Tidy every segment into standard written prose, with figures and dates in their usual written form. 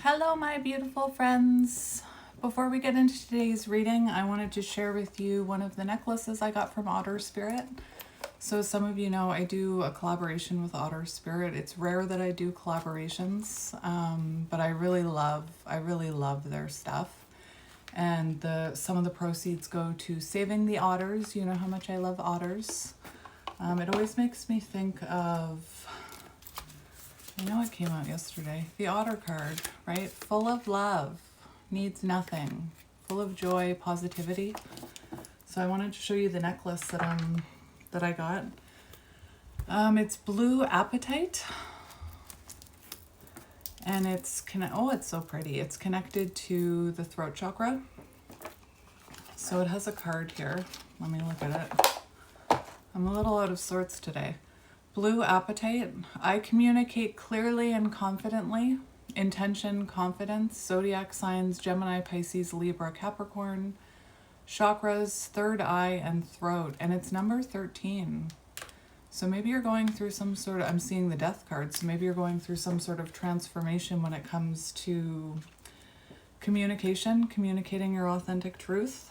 Hello, my beautiful friends. Before we get into today's reading, I wanted to share with you one of the necklaces I got from Otter Spirit. So as some of you know, I do a collaboration with Otter Spirit. It's rare that I do collaborations, but I really love their stuff. And some of the proceeds go to saving the otters. You know how much I love otters. It always makes me think of, I know it came out yesterday, the otter card, right? Full of love, needs nothing, full of joy, positivity. So I wanted to show you the necklace that I got. It's blue apatite, and it's so pretty. It's connected to the throat chakra. So it has a card here. Let me look at it. I'm a little out of sorts today. Blue apatite. I communicate clearly and confidently. Intention, confidence. Zodiac signs: Gemini, Pisces, Libra, Capricorn. Chakras, third eye, and throat. And it's number 13. So maybe you're going through some sort of, I'm seeing the death card, so maybe you're going through some sort of transformation when it comes to communication, communicating your authentic truth.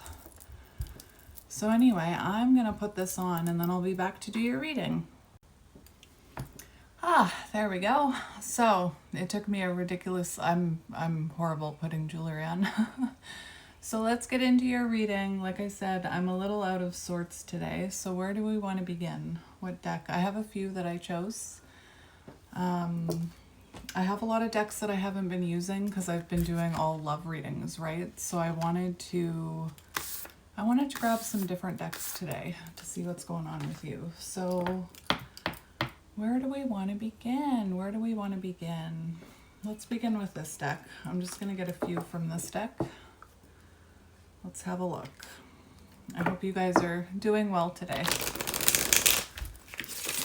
So anyway, I'm going to put this on and then I'll be back to do your reading. There we go. So it took me a ridiculous, I'm horrible putting jewelry on. So let's get into your reading. Like I said, I'm a little out of sorts today. So where do we want to begin? What deck? I have a few that I chose. I have a lot of decks that I haven't been using because I've been doing all love readings, right? So I wanted to grab some different decks today to see what's going on with you. So where do we want to begin? Let's begin with this deck. I'm just going to get a few from this deck. Let's have a look. I hope you guys are doing well today.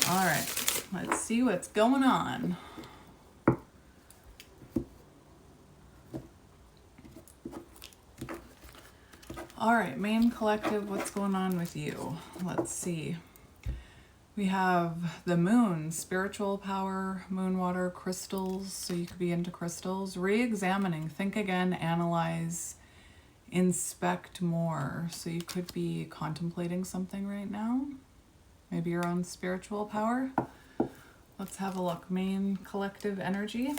All right, let's see what's going on. All right, main collective, what's going on with you? Let's see. We have the moon, spiritual power, moon water, crystals. So you could be into crystals. Re-examining, think again, analyze, inspect more. So you could be contemplating something right now. Maybe your own spiritual power. Let's have a look. Main collective energy.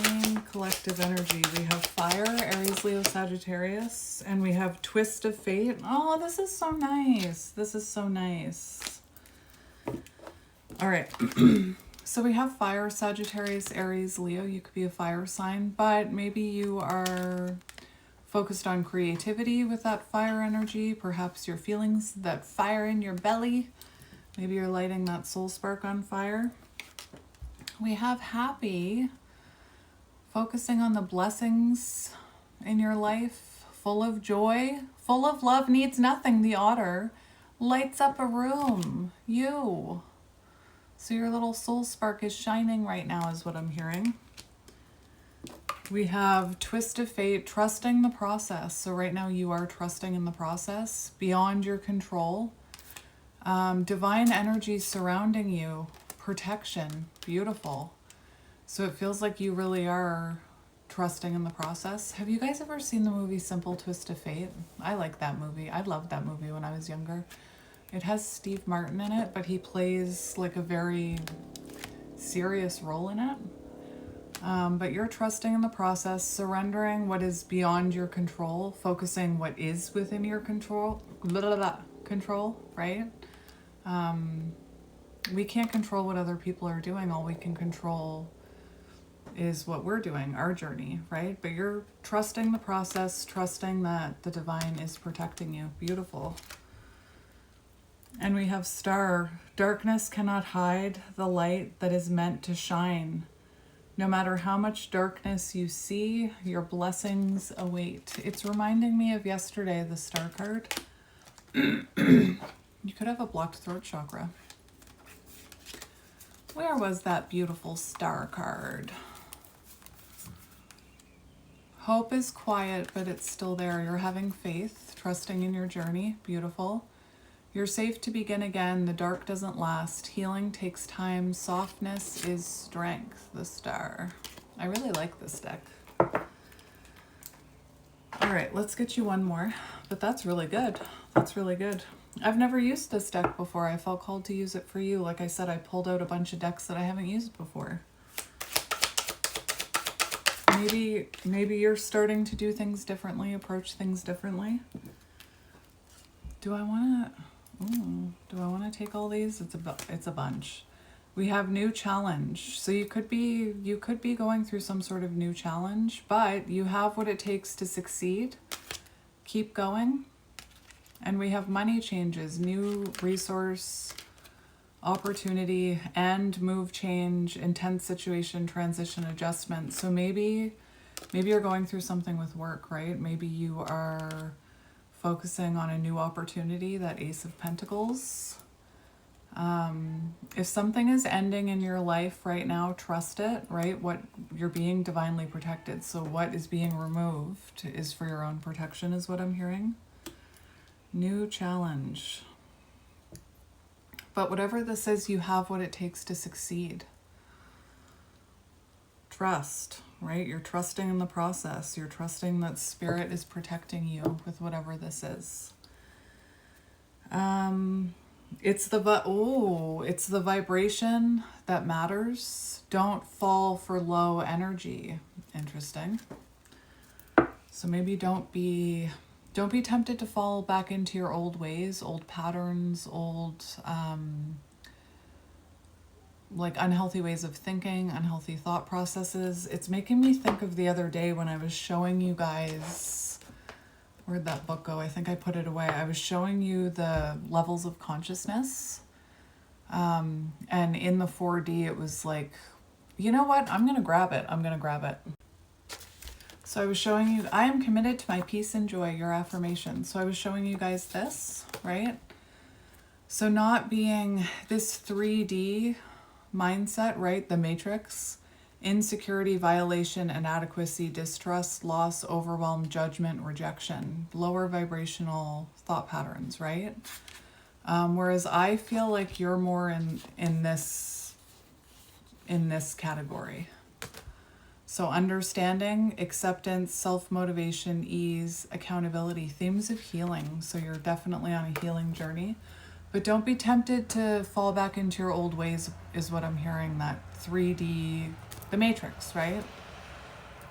Main collective energy. We have fire, Aries, Leo, Sagittarius, and we have twist of fate. Oh, this is so nice. This is so nice. All right. So we have fire, Sagittarius, Aries, Leo. You could be a fire sign, but maybe you are focused on creativity with that fire energy. Perhaps your feelings, that fire in your belly. Maybe you're lighting that soul spark on fire. We have happy, focusing on the blessings in your life, full of joy, full of love, needs nothing. The otter lights up a room. You. So your little soul spark is shining right now is what I'm hearing. We have twist of fate, trusting the process. So right now you are trusting in the process, beyond your control. Divine energy surrounding you, protection, beautiful. So it feels like you really are trusting in the process. Have you guys ever seen the movie Simple Twist of Fate? I like that movie. I loved that movie when I was younger. It has Steve Martin in it, but he plays like a very serious role in it. But you're trusting in the process, surrendering what is beyond your control, focusing what is within your control, right? We can't control what other people are doing. All we can control is what we're doing, our journey, right? But you're trusting the process, trusting that the divine is protecting you. Beautiful. And we have star. Darkness cannot hide the light that is meant to shine. No matter how much darkness you see, your blessings await. It's reminding me of yesterday, the star card. You could have a blocked throat chakra. Where was that beautiful star card? Hope is quiet, but it's still there. You're having faith, trusting in your journey. Beautiful. You're safe to begin again. The dark doesn't last. Healing takes time. Softness is strength. The star. I really like this deck. All right, let's get you one more. But that's really good. That's really good. I've never used this deck before. I felt called to use it for you. Like I said, I pulled out a bunch of decks that I haven't used before. Maybe you're starting to do things differently, approach things differently. Do I want to take all these? It's a bunch. We have new challenge. So you could be going through some sort of new challenge, but you have what it takes to succeed. Keep going. And we have money changes, new resource, opportunity, and move, change, intense situation, transition, adjustment. So maybe you're going through something with work, right? Maybe you are focusing on a new opportunity, that Ace of Pentacles. If something is ending in your life right now, trust it, right? What you're being divinely protected. So what is being removed is for your own protection, is what I'm hearing. New challenge. But whatever this is, you have what it takes to succeed. Trust, right? You're trusting in the process. You're trusting that spirit is protecting you with whatever this is. It's the vibration that matters. Don't fall for low energy. Interesting. So maybe don't be tempted to fall back into your old ways, old patterns, old like unhealthy ways of thinking, unhealthy thought processes. It's making me think of the other day when I was showing you guys, where'd that book go? I think I put it away. I was showing you the levels of consciousness. And in the 4D, it was like, you know what? I'm going to grab it. So I was showing you, I am committed to my peace and joy, your affirmation. So I was showing you guys this, right? So not being this 3D mindset, right? The matrix, insecurity, violation, inadequacy, distrust, loss, overwhelm, judgment, rejection, lower vibrational thought patterns, right? Whereas I feel like you're more in this category. So understanding, acceptance, self-motivation, ease, accountability, themes of healing. So you're definitely on a healing journey. But don't be tempted to fall back into your old ways, is what I'm hearing, that 3D, the matrix, right?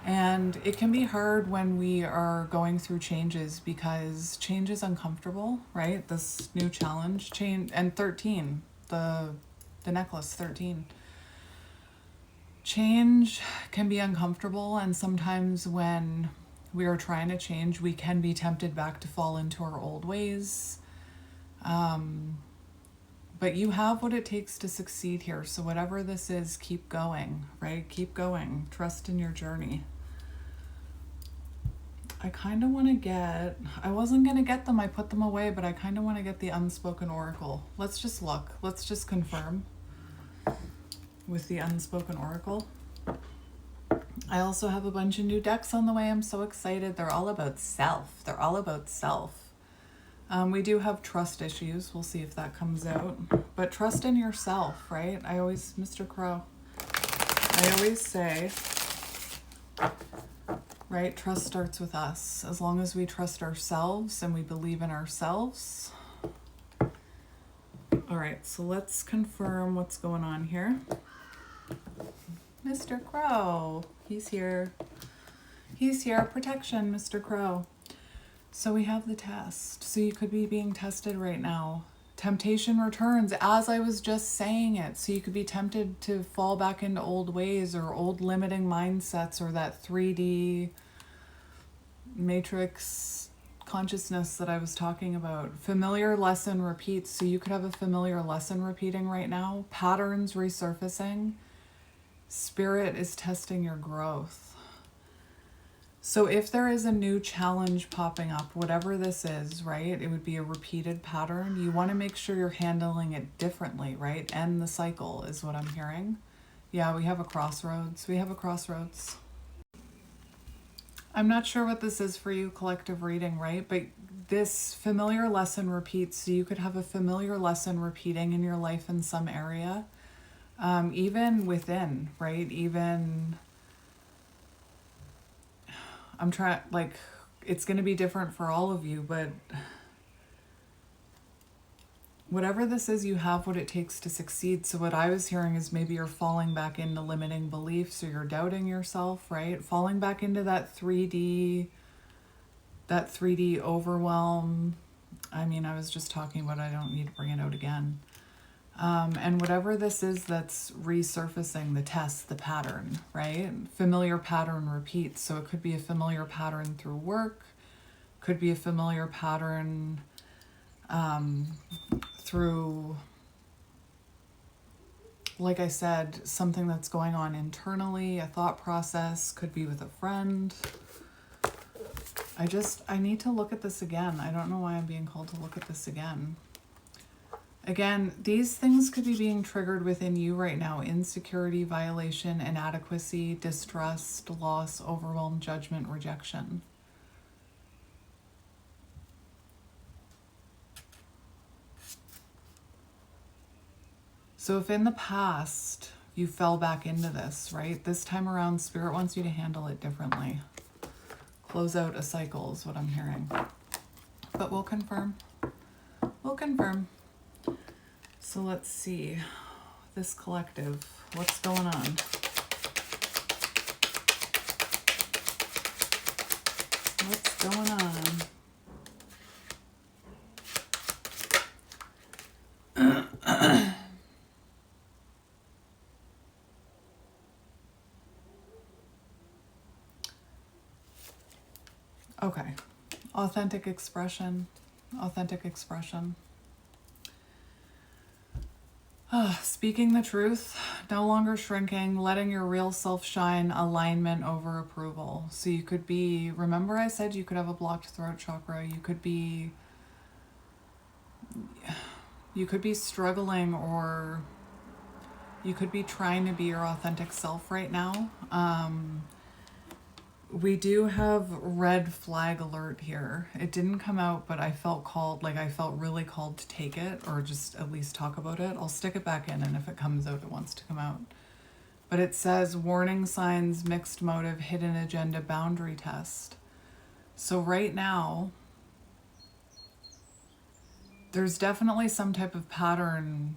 And it can be hard when we are going through changes because change is uncomfortable, right? This new challenge, change, and 13, the necklace, 13. Change can be uncomfortable, and sometimes when we are trying to change, we can be tempted back to fall into our old ways. But you have what it takes to succeed here. So whatever this is, keep going, right? Keep going. Trust in your journey. I kind of want to get, I wasn't going to get them. I put them away, but I kind of want to get the unspoken oracle. Let's just look. Let's just confirm with the unspoken oracle. I also have a bunch of new decks on the way. I'm so excited. They're all about self. We do have trust issues. We'll see if that comes out. But trust in yourself, right? Mr. Crow, I always say, right, trust starts with us. As long as we trust ourselves and we believe in ourselves. All right, so let's confirm what's going on here. Mr. Crow, he's here. Protection, Mr. Crow. So we have the test. So you could be being tested right now. Temptation returns, as I was just saying it. So you could be tempted to fall back into old ways or old limiting mindsets or that 3D matrix consciousness that I was talking about. Familiar lesson repeats. So you could have a familiar lesson repeating right now. Patterns resurfacing. Spirit is testing your growth. So if there is a new challenge popping up, whatever this is, right, it would be a repeated pattern. You want to make sure you're handling it differently, right? End the cycle is what I'm hearing. Yeah, we have a crossroads. I'm not sure what this is for you, collective reading, right? But this familiar lesson repeats. So you could have a familiar lesson repeating in your life in some area, even within, right? Even I'm trying, like, it's going to be different for all of you, but whatever this is, you have what it takes to succeed. So what I was hearing is maybe you're falling back into limiting beliefs, or you're doubting yourself, right? Falling back into that 3D overwhelm. I mean, I was just talking about, I don't need to bring it out again. And whatever this is that's resurfacing, the test, the pattern, right? Familiar pattern repeats. So it could be a familiar pattern through work, could be a familiar pattern through, like I said, something that's going on internally, a thought process, could be with a friend. I need to look at this again. I don't know why I'm being called to look at this again. Again, these things could be being triggered within you right now. Insecurity, violation, inadequacy, distrust, loss, overwhelm, judgment, rejection. So if in the past you fell back into this, right? This time around, Spirit wants you to handle it differently. Close out a cycle is what I'm hearing. But we'll confirm. We'll confirm. So let's see. This collective, what's going on? What's going on? Okay. Authentic expression. Authentic expression. Speaking the truth, no longer shrinking, letting your real self shine, alignment over approval. So you could be, remember I said you could have a blocked throat chakra, you could be struggling, or you could be trying to be your authentic self right now. We do have red flag alert here. It didn't come out, but I felt called, like I felt really called to take it, or just at least talk about it. I'll stick it back in, and if it comes out, it wants to come out. But it says warning signs, mixed motive, hidden agenda, boundary test. So right now, there's definitely some type of pattern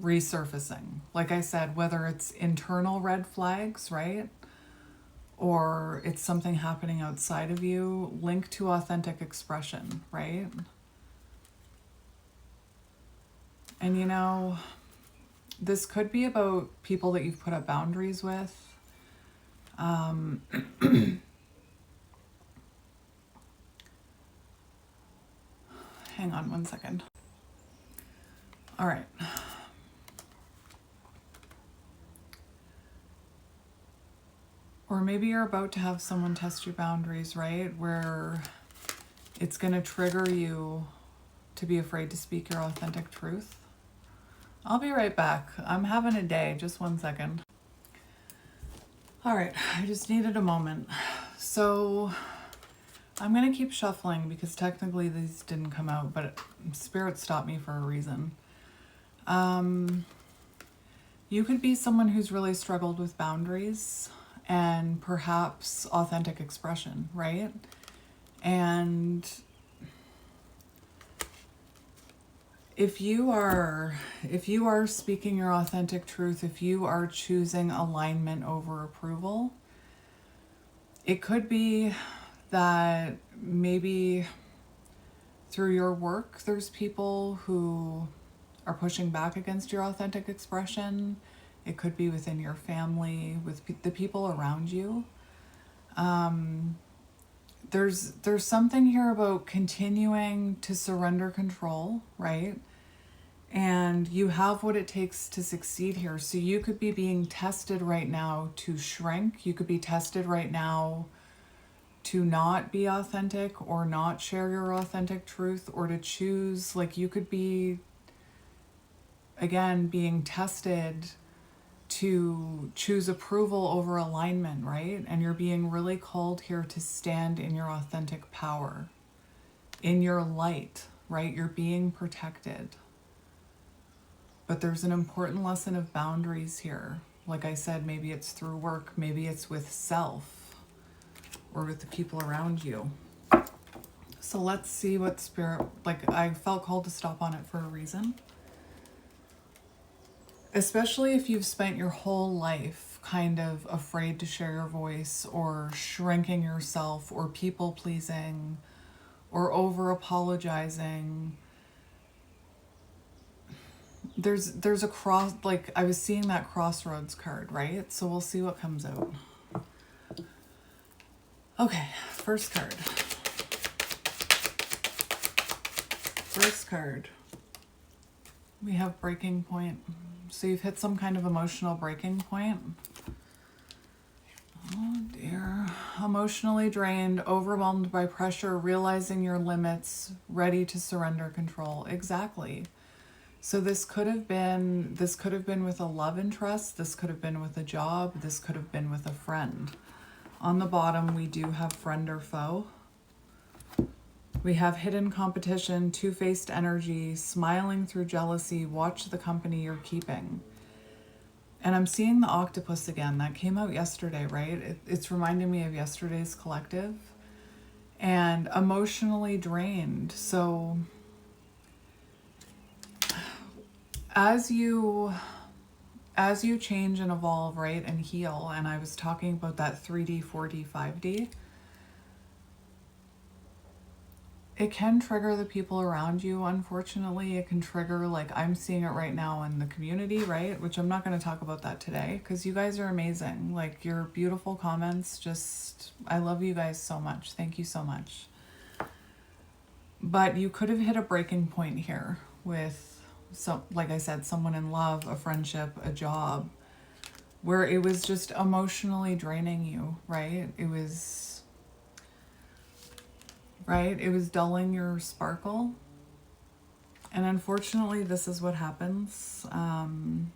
resurfacing. Like I said, whether it's internal red flags, right? Or it's something happening outside of you, linked to authentic expression, right? And you know, this could be about people that you've put up boundaries with. Hang on one second. All right. Or maybe you're about to have someone test your boundaries, right? Where it's going to trigger you to be afraid to speak your authentic truth. I'll be right back. I'm having a day. Just one second. All right. I just needed a moment. So I'm going to keep shuffling because technically these didn't come out, but Spirit stopped me for a reason. You could be someone who's really struggled with boundaries and perhaps authentic expression, right? And if you are speaking your authentic truth, if you are choosing alignment over approval, it could be that maybe through your work, there's people who are pushing back against your authentic expression. It could be within your family, with the people around you. There's something here about continuing to surrender control, right? And you have what it takes to succeed here. So you could be being tested right now to shrink. You could be tested right now to not be authentic or not share your authentic truth, or to choose, like you could be, again, being tested to choose approval over alignment, right? And you're being really called here to stand in your authentic power, in your light, right? You're being protected. But there's an important lesson of boundaries here. Like I said, maybe it's through work, maybe it's with self. or with the people around you. So let's see what Spirit, like, I felt called to stop on it for a reason. Especially if you've spent your whole life kind of afraid to share your voice, or shrinking yourself, or people pleasing, or over apologizing. There's a cross, like, I was seeing that crossroads card, right? So we'll see what comes out. Okay, first card. First card. We have breaking point. So you've hit some kind of emotional breaking point. Oh dear. Emotionally drained, overwhelmed by pressure, realizing your limits, ready to surrender control. Exactly. So this could have been with a love interest, this could have been with a job, this could have been with a friend. On the bottom, we do have friend or foe. We have hidden competition, two-faced energy, smiling through jealousy, watch the company you're keeping. And I'm seeing the octopus again. That came out yesterday, right? It's reminding me of yesterday's collective. And emotionally drained. So as you change and evolve, right, and heal, and I was talking about that 3D, 4D, 5D, it can trigger the people around you. Unfortunately, it can trigger, like, I'm seeing it right now in the community, right? Which I'm not going to talk about that today because you guys are amazing. Like, your beautiful comments, just, I love you guys so much. Thank you so much. But you could have hit a breaking point here with, so, like I said, someone in love, a friendship, a job, where it was just emotionally draining you, right? It was dulling your sparkle. And unfortunately, this is what happens. Not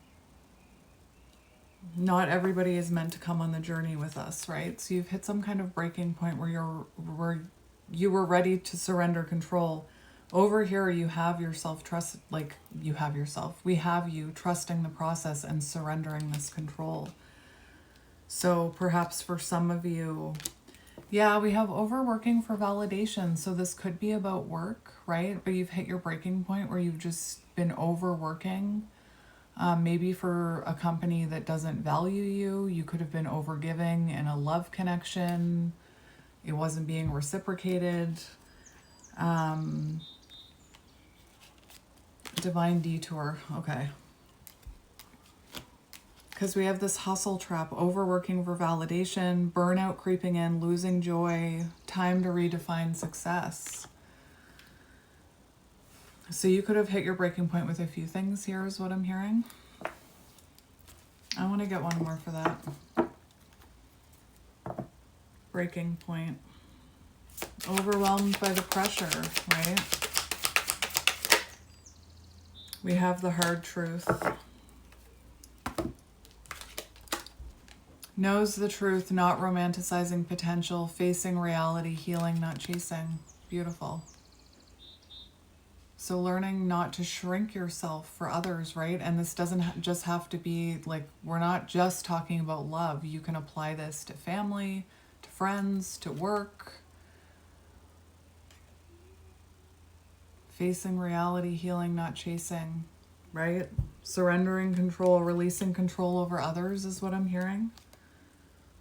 everybody is meant to come on the journey with us, right? So you've hit some kind of breaking point where you were ready to surrender control. Over here, you have yourself trust, like, you have yourself. We have you trusting the process and surrendering this control. So perhaps for some of you, yeah, we have overworking for validation. So this could be about work, right? But you've hit your breaking point where you've just been overworking. Maybe for a company that doesn't value you. You could have been overgiving in a love connection. It wasn't being reciprocated. Divine detour. Okay. Because we have this hustle trap, overworking for validation, burnout creeping in, losing joy, time to redefine success. So you could have hit your breaking point with a few things here is what I'm hearing. I want to get one more for that. Breaking point. Overwhelmed by the pressure, right? We have the hard truth. Knows the truth, not romanticizing potential, facing reality, healing, not chasing. Beautiful. So learning not to shrink yourself for others, right? And this doesn't just have to be, like, we're not just talking about love. You can apply this to family, to friends, to work. Facing reality, healing, not chasing, right? Surrendering control, releasing control over others is what I'm hearing.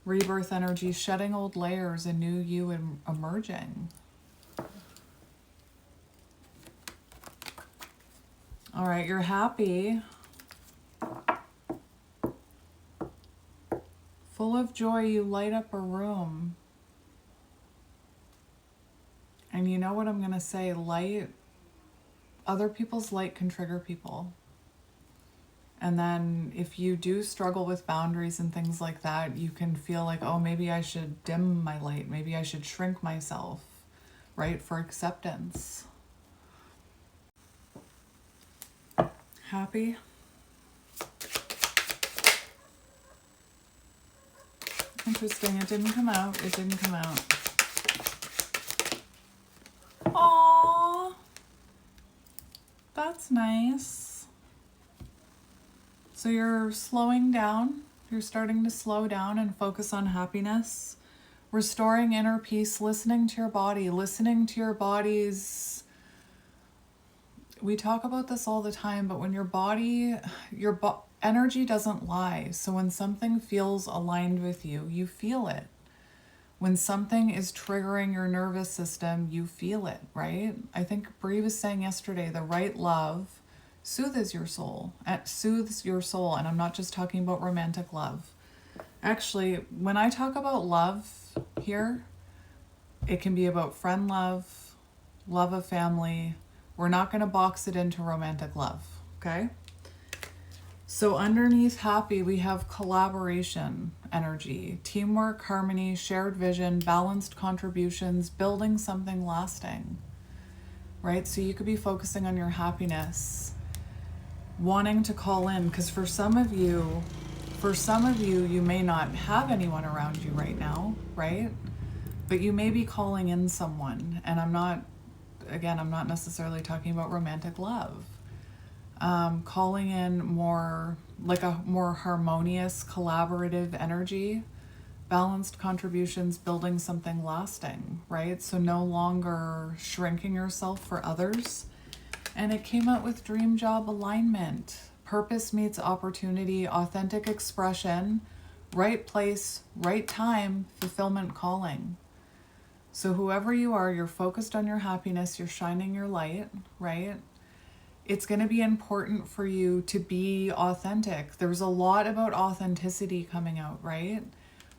Rebirth energy, shedding old layers, a new you emerging. All right, you're happy. Full of joy, you light up a room. And you know what I'm going to say? Light, other people's light can trigger people. And then if you do struggle with boundaries and things like that, you can feel like, oh, maybe I should dim my light. Maybe I should shrink myself, right? For acceptance. Happy? Interesting. It didn't come out. It didn't come out. Aww. That's nice. So you're slowing down. You're starting to slow down and focus on happiness. restoring inner peace, listening to your body, listening to your body's. We talk about this all the time, but when your body, energy doesn't lie. So when something feels aligned with you, you feel it. When something is triggering your nervous system, you feel it, right? I think Bree was saying yesterday, the right love soothes your soul. And I'm not just talking about romantic love. Actually, when I talk about love here, it can be about friend love, love of family. We're not going to box it into romantic love, okay? So underneath happy, we have collaboration energy, teamwork, harmony, shared vision, balanced contributions, building something lasting, right? So you could be focusing on your happiness, wanting to call in, because for some of you, you may not have anyone around you right now, right? But you may be calling in someone, and I'm not necessarily talking about romantic love. Calling in more like a more harmonious, collaborative energy, balanced contributions, building something lasting, right? So no longer shrinking yourself for others. And it came out with dream job alignment, purpose meets opportunity, authentic expression, right place, right time, fulfillment calling. So whoever you are, you're focused on your happiness, you're shining your light, right? It's going to be important for you to be authentic. There's a lot about authenticity coming out, right?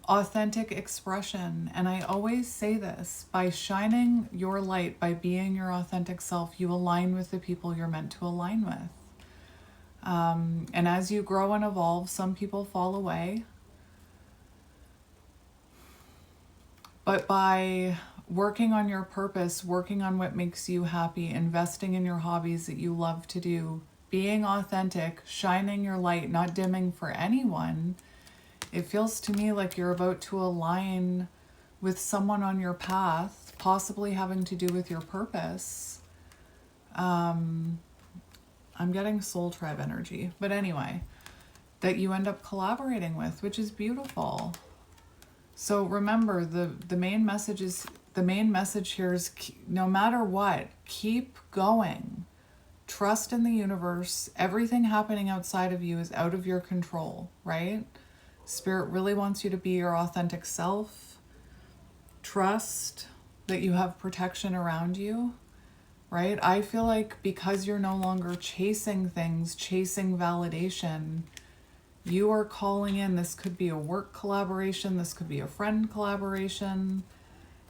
Authentic expression. And I always say this, by shining your light, by being your authentic self, you align with the people you're meant to align with. And as you grow and evolve, some people fall away. But by working on your purpose, working on what makes you happy, investing in your hobbies that you love to do, being authentic, shining your light, not dimming for anyone, it feels to me like you're about to align with someone on your path, possibly having to do with your purpose. I'm getting soul tribe energy, but anyway, that you end up collaborating with, which is beautiful. So remember, the main message here is no matter what, keep going. Trust in the universe. Everything happening outside of you is out of your control, right? Spirit really wants you to be your authentic self. Trust that you have protection around you, right? I feel like because you're no longer chasing things, chasing validation, you are calling in. This could be a work collaboration. This could be a friend collaboration,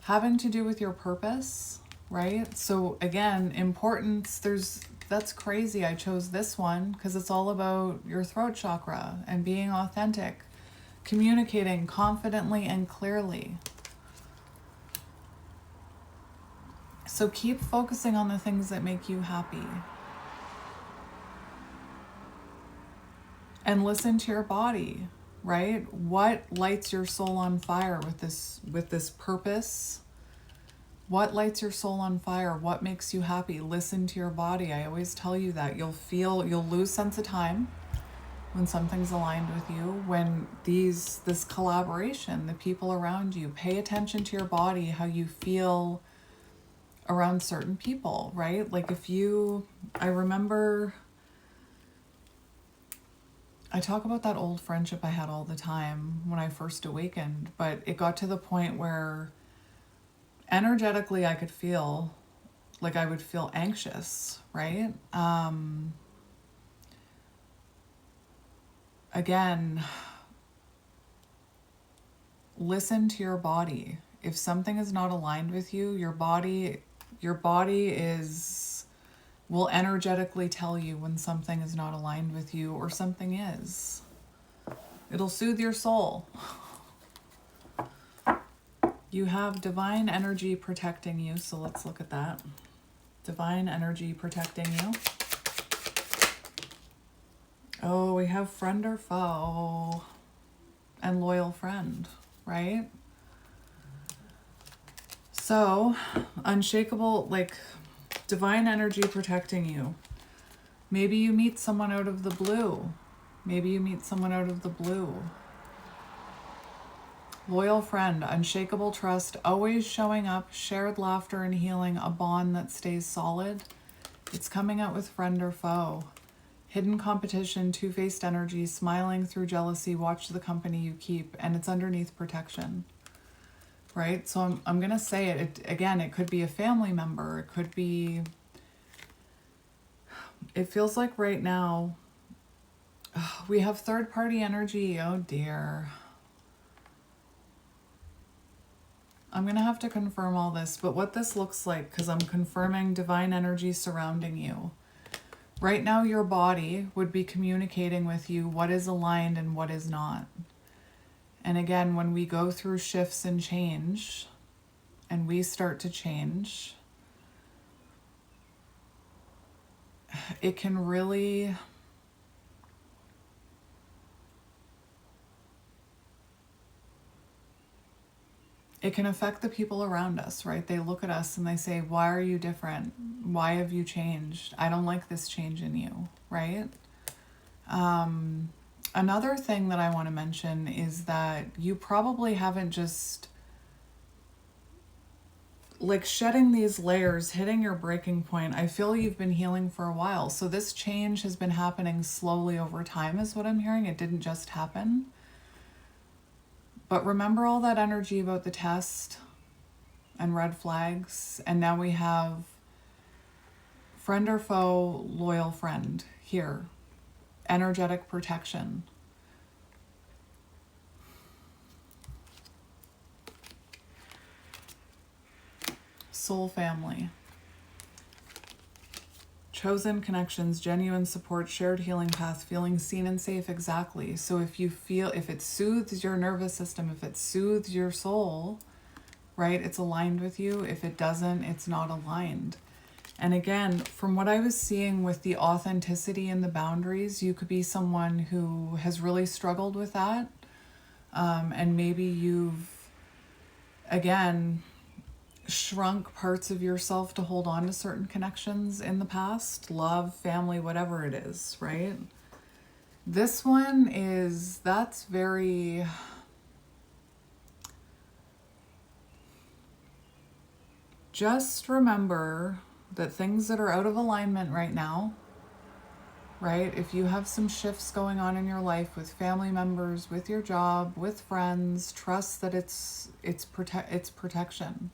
having to do with your purpose, right? So again, importance, that's crazy. I chose this one because it's all about your throat chakra and being authentic, communicating confidently and clearly. So keep focusing on the things that make you happy. And listen to your body, right? What lights your soul on fire with this purpose? What lights your soul on fire? What makes you happy? Listen to your body. I always tell you that. You'll lose sense of time when something's aligned with you, when this collaboration, the people around you, pay attention to your body, how you feel around certain people, right? Like I remember, I talk about that old friendship I had all the time when I first awakened, but it got to the point where energetically I could feel like I would feel anxious, right? Again, listen to your body. If something is not aligned with you, your body will energetically tell you when something is not aligned with you or something is. It'll soothe your soul. You have divine energy protecting you, so let's look at that. Divine energy protecting you. Oh, we have friend or foe and loyal friend, right? So, unshakable, like divine energy protecting you. Maybe you meet someone out of the blue. Loyal friend, unshakable trust, always showing up, shared laughter and healing, a bond that stays solid. It's coming out with friend or foe. Hidden competition, two-faced energy, smiling through jealousy, watch the company you keep, and it's underneath protection. Right? So I'm going to say it again, it could be a family member, it could be, it feels like right now, we have third-party energy. Oh dear. I'm going to have to confirm all this, but what this looks like, because I'm confirming divine energy surrounding you. Right now, your body would be communicating with you what is aligned and what is not. And again, when we go through shifts and change, and we start to change, it can really... it can affect the people around us, right? They look at us and they say, why are you different? Why have you changed? I don't like this change in you, right? Another thing that I want to mention is that you probably haven't just, like, shedding these layers, hitting your breaking point. I feel you've been healing for a while. So this change has been happening slowly over time is what I'm hearing. It didn't just happen. But remember all that energy about the test and red flags. And now we have friend or foe, loyal friend here. Energetic protection. Soul family. Chosen connections, genuine support, shared healing path, feeling seen and safe. Exactly. So if you feel, if it soothes your nervous system, if it soothes your soul, right, it's aligned with you. If it doesn't, it's not aligned. And again, from what I was seeing with the authenticity and the boundaries, you could be someone who has really struggled with that. And maybe you've, again, shrunk parts of yourself to hold on to certain connections in the past, love, family, whatever it is, right? This one is, that's very, just remember that things that are out of alignment right now, right? If you have some shifts going on in your life with family members, with your job, with friends, trust that it's protection.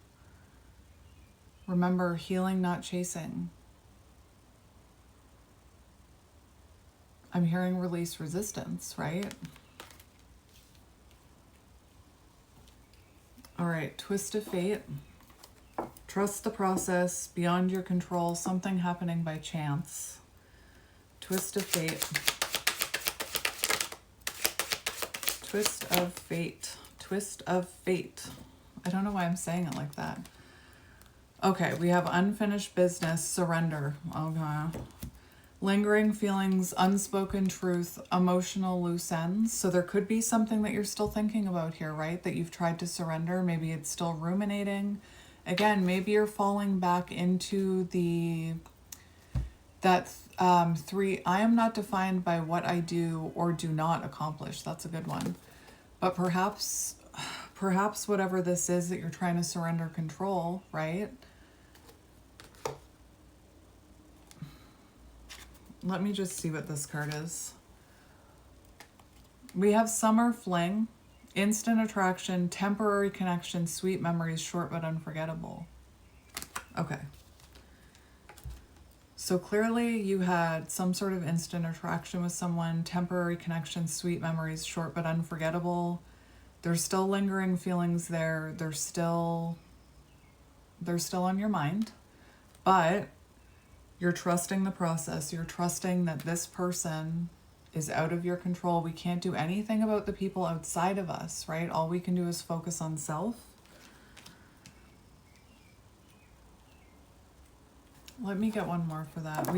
Remember, healing, not chasing. I'm hearing release resistance, right? All right, twist of fate. Trust the process, beyond your control, something happening by chance. Twist of fate. Twist of fate. Twist of fate. I don't know why I'm saying it like that. Okay, we have unfinished business, surrender. Okay. Lingering feelings, unspoken truth, emotional loose ends. So there could be something that you're still thinking about here, right? That you've tried to surrender. Maybe it's still ruminating. Again, maybe you're falling back into that 3, I am not defined by what I do or do not accomplish. That's a good one. But perhaps whatever this is that you're trying to surrender control, right? Let me just see what this card is. We have summer fling, instant attraction, temporary connection, sweet memories, short but unforgettable. Okay. So clearly you had some sort of instant attraction with someone, temporary connection, sweet memories, short but unforgettable. There's still lingering feelings there. They're still on your mind, but you're trusting the process. You're trusting that this person is out of your control. We can't do anything about the people outside of us, right? All we can do is focus on self. Let me get one more for that.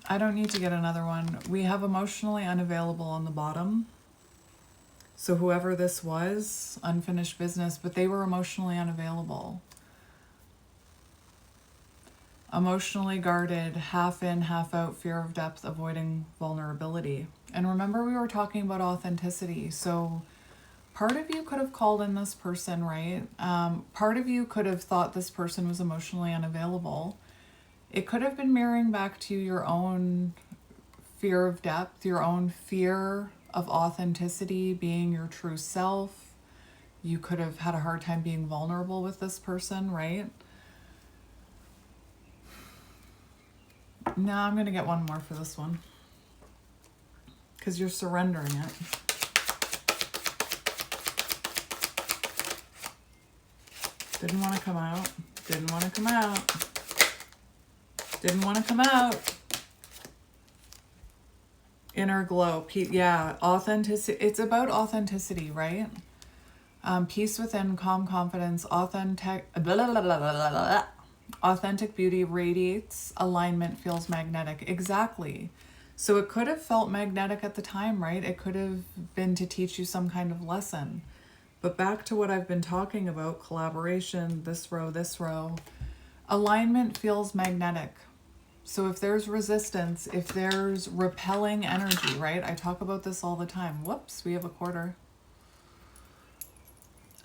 I don't need to get another one. We have emotionally unavailable on the bottom. So whoever this was, unfinished business, but they were emotionally unavailable. Emotionally guarded, half in, half out, fear of depth, avoiding vulnerability. And remember, we were talking about authenticity. So part of you could have called in this person, right? Part of you could have thought this person was emotionally unavailable. It could have been mirroring back to your own fear of depth, your own fear of authenticity, being your true self. You could have had a hard time being vulnerable with this person, right? No, I'm going to get one more for this one. Because you're surrendering it. Didn't want to come out. Didn't want to come out. Didn't want to come out. Inner glow. Yeah, authenticity. It's about authenticity, right? Peace within, calm confidence, authentic beauty radiates, alignment feels magnetic. Exactly. So it could have felt magnetic at the time, right? It could have been to teach you some kind of lesson. But back to what I've been talking about, collaboration, this row, alignment feels magnetic. So if there's resistance, if there's repelling energy, right? I talk about this all the time. Whoops, we have a quarter.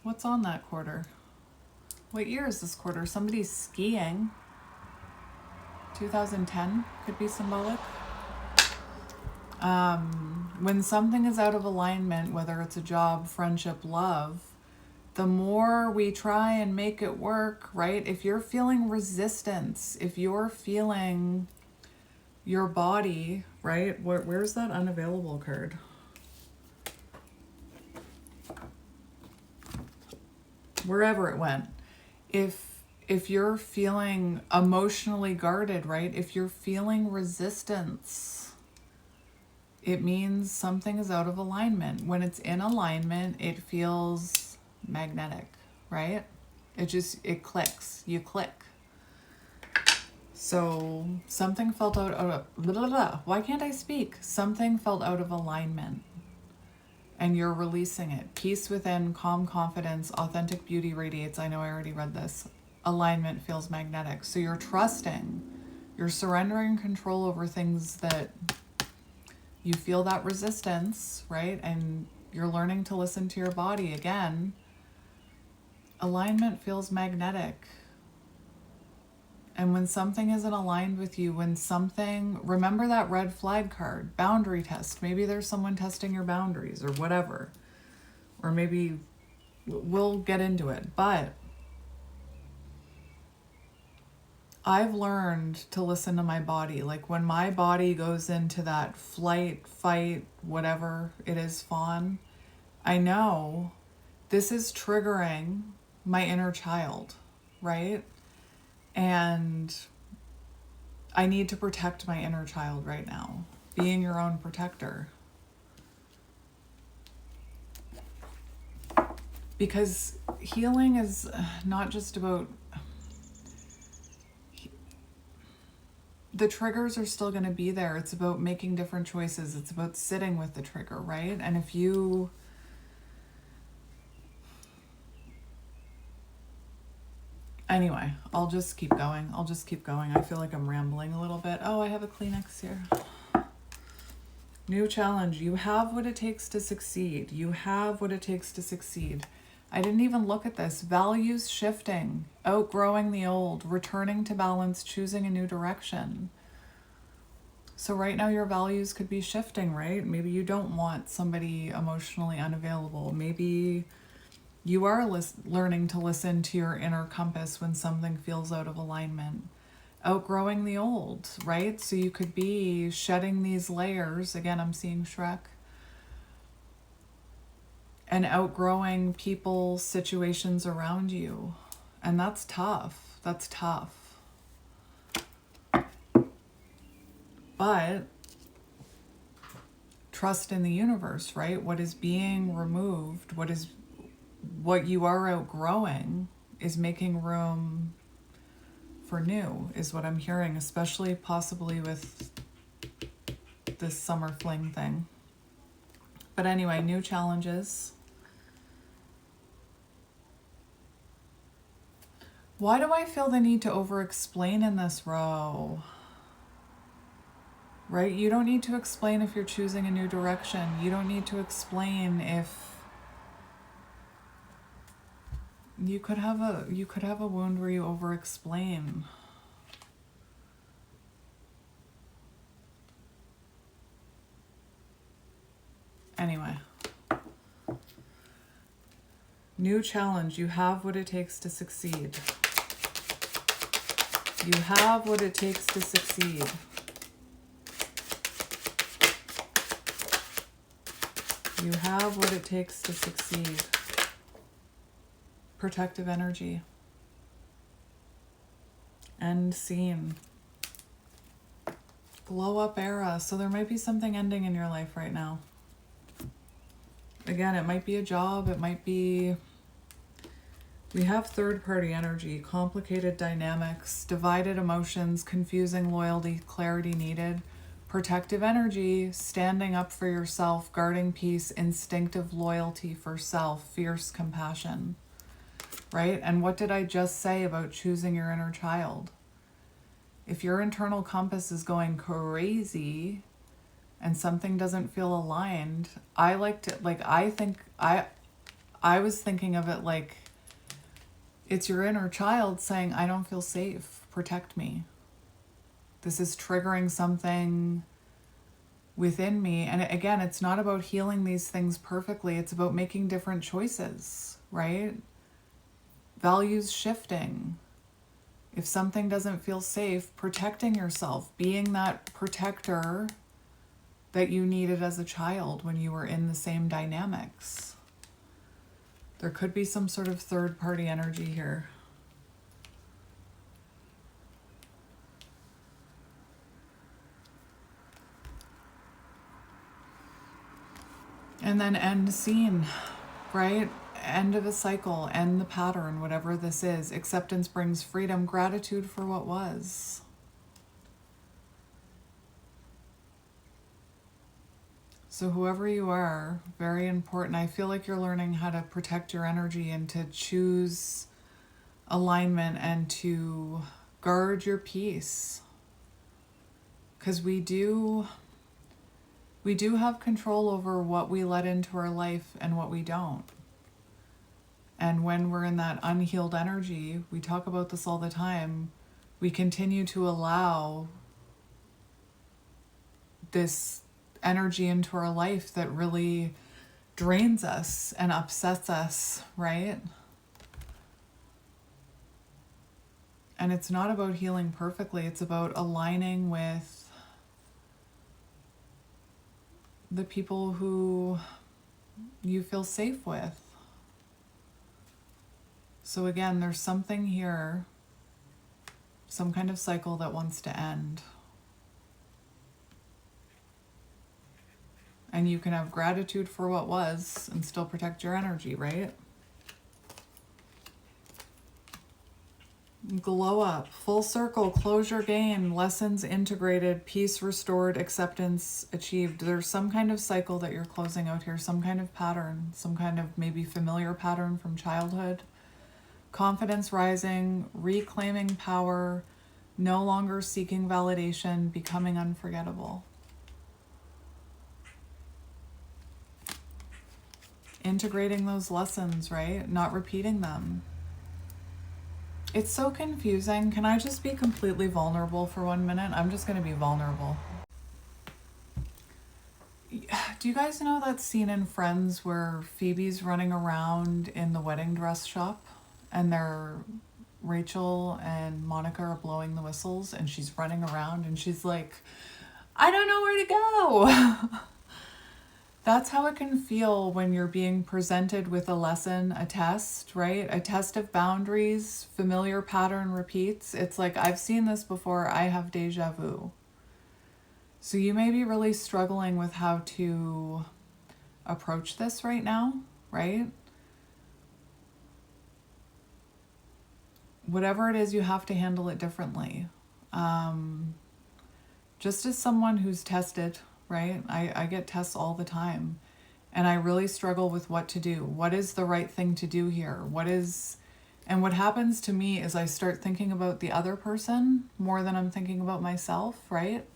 What's on that quarter? What year is this quarter? Somebody's skiing. 2010 could be symbolic. When something is out of alignment, whether it's a job, friendship, love, the more we try and make it work, right? If you're feeling resistance, if you're feeling your body, right? Where's that unavailable card? Wherever it went. If you're feeling emotionally guarded, right? If you're feeling resistance, it means something is out of alignment. When it's in alignment, it feels magnetic, right? It clicks. You click. So something felt out of, why can't I speak? Something felt out of alignment. And you're releasing it. Peace within, calm confidence, authentic beauty radiates. I know I already read this. Alignment feels magnetic. So you're trusting. You're surrendering control over things that you feel that resistance, right? And you're learning to listen to your body again. Alignment feels magnetic. And when something isn't aligned with you, remember that red flag card, boundary test. Maybe there's someone testing your boundaries or whatever. Or maybe we'll get into it. But I've learned to listen to my body. Like when my body goes into that flight, fight, whatever it is, fawn, I know this is triggering my inner child, right? And I need to protect my inner child right now. Being your own protector. Because healing is not just about... The triggers are still going to be there. It's about making different choices. It's about sitting with the trigger, right? And if you... Anyway, I'll just keep going. I feel like I'm rambling a little bit. Oh, I have a Kleenex here. New challenge. You have what it takes to succeed. You have what it takes to succeed. I didn't even look at this. Values shifting, outgrowing the old, returning to balance, choosing a new direction. So right now your values could be shifting, right? Maybe you don't want somebody emotionally unavailable. Maybe you are learning to listen to your inner compass when something feels out of alignment. Outgrowing the old, right? So you could be shedding these layers. Again, I'm seeing Shrek. And outgrowing people, situations around you. And that's tough. That's tough. But trust in the universe, right? What is being removed, what you are outgrowing is making room for new, is what I'm hearing, especially possibly with this summer fling thing. But anyway, new challenges. Why do I feel the need to over-explain in this row? Right? You don't need to explain if you're choosing a new direction. You don't need to explain if You could have a wound where you over-explain. Anyway. New challenge. You have what it takes to succeed. You have what it takes to succeed. You have what it takes to succeed. Protective energy. End scene. Glow up era. So there might be something ending in your life right now. Again, it might be a job. It might be... We have third-party energy, complicated dynamics, divided emotions, confusing loyalty, clarity needed. Protective energy, standing up for yourself, guarding peace, instinctive loyalty for self, fierce compassion, right? And what did I just say about choosing your inner child? If your internal compass is going crazy and something doesn't feel aligned, I was thinking of it like it's your inner child saying, I don't feel safe, protect me. This is triggering something within me. And again, it's not about healing these things perfectly. It's about making different choices, right? Values shifting. If something doesn't feel safe, protecting yourself, being that protector that you needed as a child when you were in the same dynamics. There could be some sort of third-party energy here. And then end scene, right? End of a cycle, end the pattern, whatever this is. Acceptance brings freedom, gratitude for what was. So whoever you are, very important. I feel like you're learning how to protect your energy and to choose alignment and to guard your peace. Because we do have control over what we let into our life and what we don't. And when we're in that unhealed energy, we talk about this all the time, we continue to allow this energy into our life that really drains us and upsets us, right? And it's not about healing perfectly. It's about aligning with the people who you feel safe with. So again, there's something here, some kind of cycle that wants to end. And you can have gratitude for what was and still protect your energy, right? Glow up, full circle, closure gained, lessons integrated, peace restored, acceptance achieved. There's some kind of cycle that you're closing out here, some kind of pattern, some kind of maybe familiar pattern from childhood. Confidence rising, reclaiming power, no longer seeking validation, becoming unforgettable. Integrating those lessons, right? Not repeating them. It's so confusing. Can I just be completely vulnerable for 1 minute? I'm just going to be vulnerable. Do you guys know that scene in Friends where Phoebe's running around in the wedding dress shop and Rachel and Monica are blowing the whistles and she's running around and she's like, I don't know where to go. That's how it can feel when you're being presented with a lesson, a test, right? A test of boundaries, familiar pattern repeats. It's like, I've seen this before, I have deja vu. So you may be really struggling with how to approach this right now, right? Whatever it is, you have to handle it differently. Just as someone who's tested, right? I get tests all the time and I really struggle with what to do. What is the right thing to do here? And what happens to me is I start thinking about the other person more than I'm thinking about myself, right?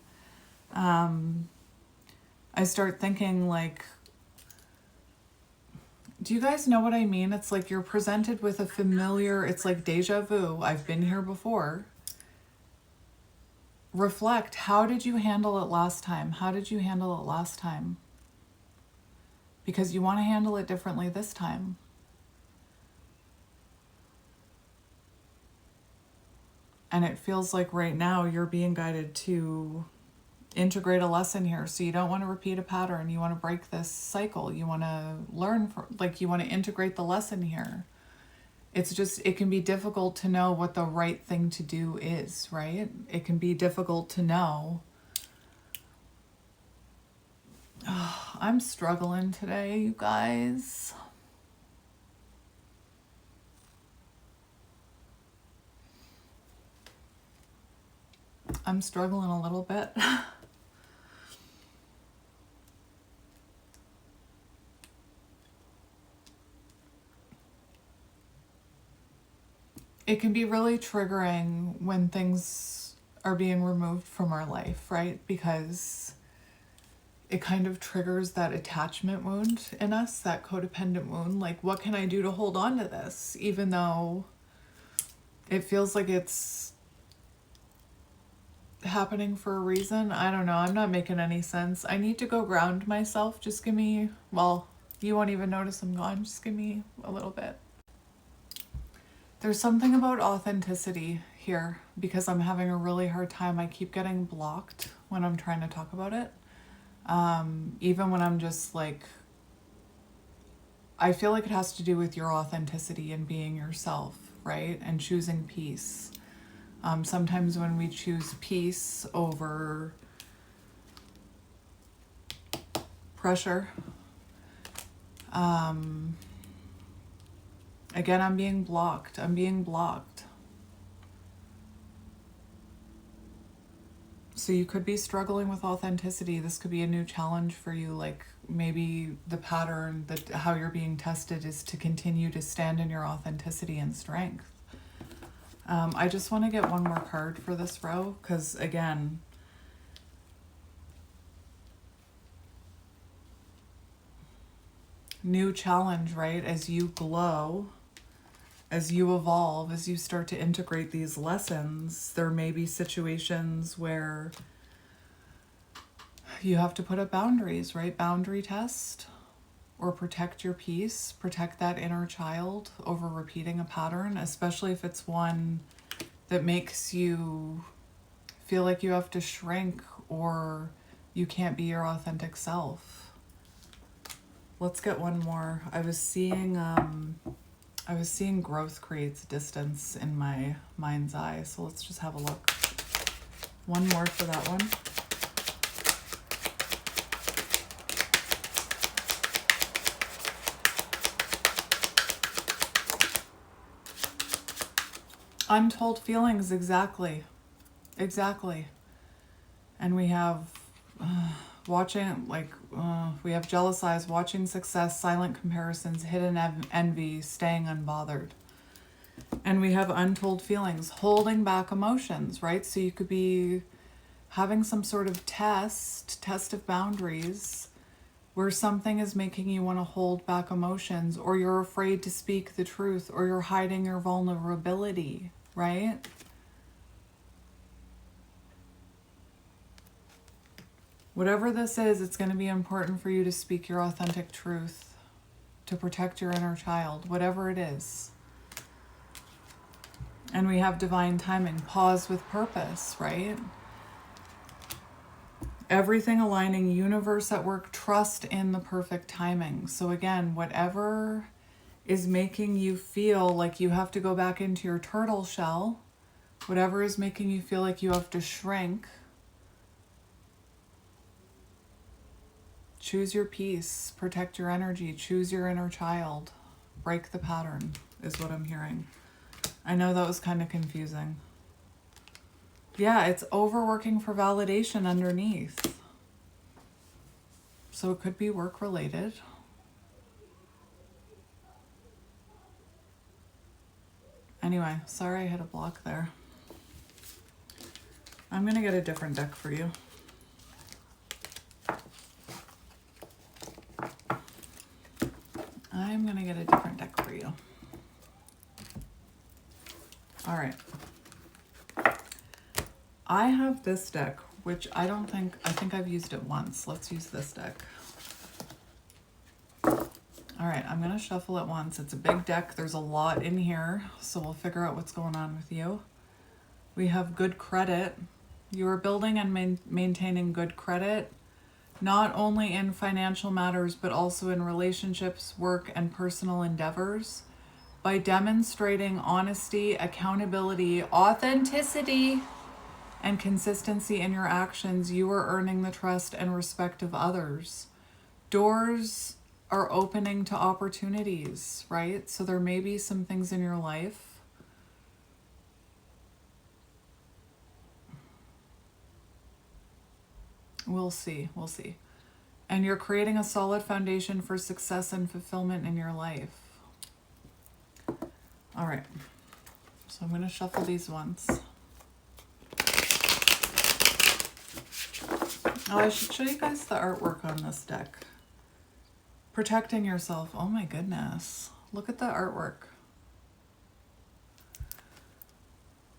I start thinking like, Do you guys know what I mean? It's like you're presented with a familiar, it's like deja vu. I've been here before. Reflect. How did you handle it last time? How did you handle it last time? Because you want to handle it differently this time. And it feels like right now you're being guided to integrate a lesson here. So you don't want to repeat a pattern. You want to break this cycle. You want to learn, you want to integrate the lesson here. It's just, it can be difficult to know what the right thing to do is, right? It can be difficult to know. Oh, I'm struggling today, you guys. I'm struggling a little bit. It can be really triggering when things are being removed from our life, right? Because it kind of triggers that attachment wound in us, that codependent wound. Like, what can I do to hold on to this? Even though it feels like it's happening for a reason. I don't know. I'm not making any sense. I need to go ground myself. Just give me, well, you won't even notice I'm gone. Just give me a little bit. There's something about authenticity here because I'm having a really hard time. I keep getting blocked when I'm trying to talk about it. Even when I'm just like, I feel like it has to do with your authenticity and being yourself, right? And choosing peace. Sometimes when we choose peace over pressure, again, I'm being blocked. So you could be struggling with authenticity. This could be a new challenge for you. Like maybe the pattern that how you're being tested is to continue to stand in your authenticity and strength. I just want to get one more card for this row because again, new challenge, right? As you glow, as you evolve, as you start to integrate these lessons, there may be situations where you have to put up boundaries, right? Boundary test or protect your peace, protect that inner child over repeating a pattern, especially if it's one that makes you feel like you have to shrink or you can't be your authentic self. Let's get one more. I was seeing growth creates distance in my mind's eye. So let's just have a look. One more for that one. Untold feelings, exactly. And we have we have jealous eyes, watching success, silent comparisons, hidden envy, staying unbothered. And we have untold feelings, holding back emotions, right? So you could be having some sort of test of boundaries where something is making you want to hold back emotions, or you're afraid to speak the truth, or you're hiding your vulnerability, right? Whatever this is, it's going to be important for you to speak your authentic truth, to protect your inner child, whatever it is. And we have divine timing, pause with purpose, right? Everything aligning, universe at work, trust in the perfect timing. So again, whatever is making you feel like you have to go back into your turtle shell, whatever is making you feel like you have to shrink, choose your peace, protect your energy, choose your inner child, break the pattern is what I'm hearing. I know that was kind of confusing. Yeah, it's overworking for validation underneath. So it could be work related. Anyway, sorry I hit a block there. I'm going to get a different deck for you. I I'm going to get a different deck for you. All right. I have this deck, which I think I've used it once. Let's use this deck. All right, I'm going to shuffle it once. It's a big deck. There's a lot in here, so we'll figure out what's going on with you. We have good credit. You are building and maintaining good credit, not only in financial matters, but also in relationships, work, and personal endeavors. By demonstrating honesty, accountability, authenticity, and consistency in your actions, you are earning the trust and respect of others. Doors are opening to opportunities, right? So there may be some things in your life. We'll see. And you're creating a solid foundation for success and fulfillment in your life. All right. So I'm going to shuffle these once. Oh, I should show you guys the artwork on this deck. Protecting yourself. Oh my goodness. Look at the artwork.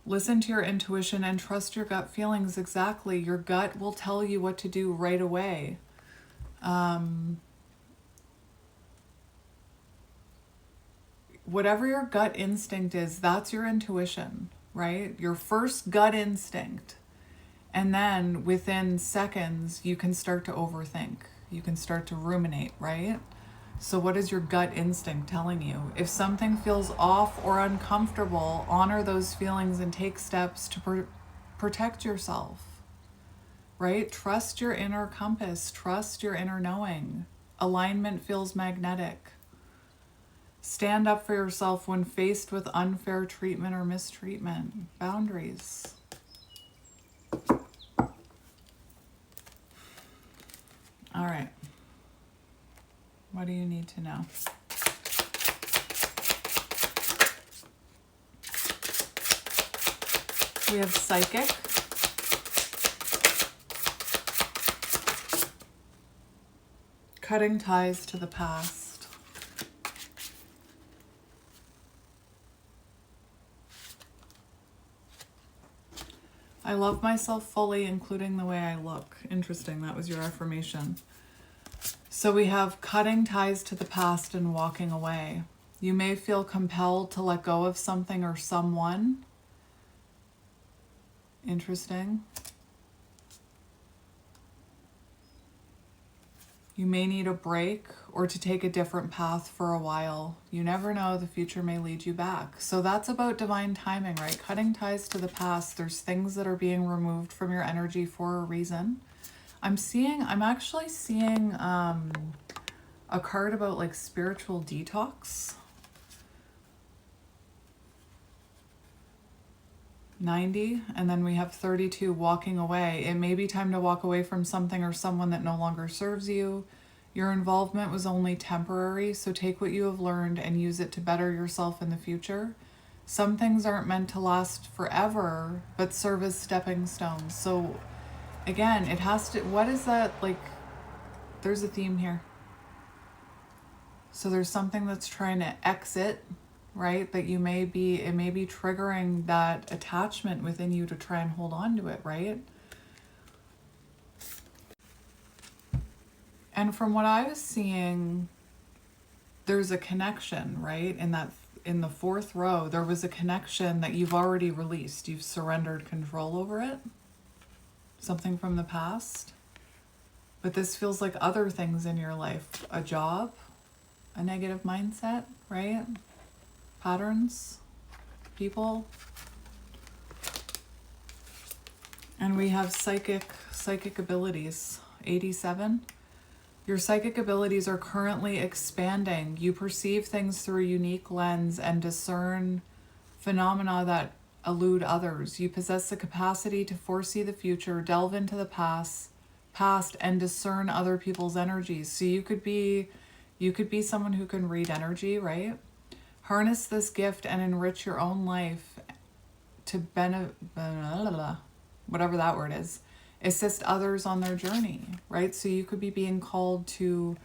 Listen to your intuition and trust your gut feelings. Exactly. Your gut will tell you what to do right away. Whatever your gut instinct is, that's your intuition, right? Your first gut instinct. And then within seconds, you can start to overthink. You can start to ruminate, right? So what is your gut instinct telling you? If something feels off or uncomfortable, honor those feelings and take steps to protect yourself, right? Trust your inner compass. Trust your inner knowing. Alignment feels magnetic. Stand up for yourself when faced with unfair treatment or mistreatment. Boundaries. All right. What do you need to know? We have psychic. Cutting ties to the past. I love myself fully, including the way I look. Interesting, that was your affirmation. So we have cutting ties to the past and walking away. You may feel compelled to let go of something or someone. Interesting. You may need a break or to take a different path for a while. You never know, the future may lead you back. So that's about divine timing, right? Cutting ties to the past. There's things that are being removed from your energy for a reason. I'm actually seeing a card about like spiritual detox. 90, and then we have 32, walking away. It may be time to walk away from something or someone that no longer serves you. Your involvement was only temporary, so take what you have learned and use it to better yourself in the future. Some things aren't meant to last forever, but serve as stepping stones. So again, it has to, what is that, like, there's a theme here. So there's something that's trying to exit, right? That it may be triggering that attachment within you to try and hold on to it, right? And from what I was seeing, there's a connection, right? In the fourth row, there was a connection that you've already released. You've surrendered control over it. Something from the past. But this feels like other things in your life. A job, a negative mindset, right? Patterns, people. And we have psychic abilities. 87. Your psychic abilities are currently expanding. You perceive things through a unique lens and discern phenomena that elude others. You possess the capacity to foresee the future, delve into the past, and discern other people's energies. So you could be someone who can read energy, right? Harness this gift and enrich your own life to whatever that word is. Assist others on their journey, right? So you could be being called to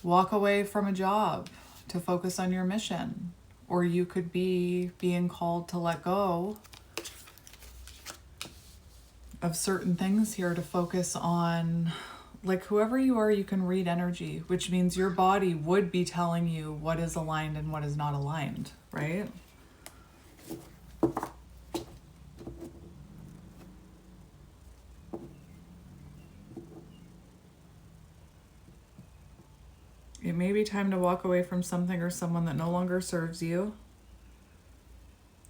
walk away from a job, to focus on your mission. Or you could be being called to let go of certain things here to focus on, like, whoever you are, you can read energy, which means your body would be telling you what is aligned and what is not aligned, right? It may be time to walk away from something or someone that no longer serves you.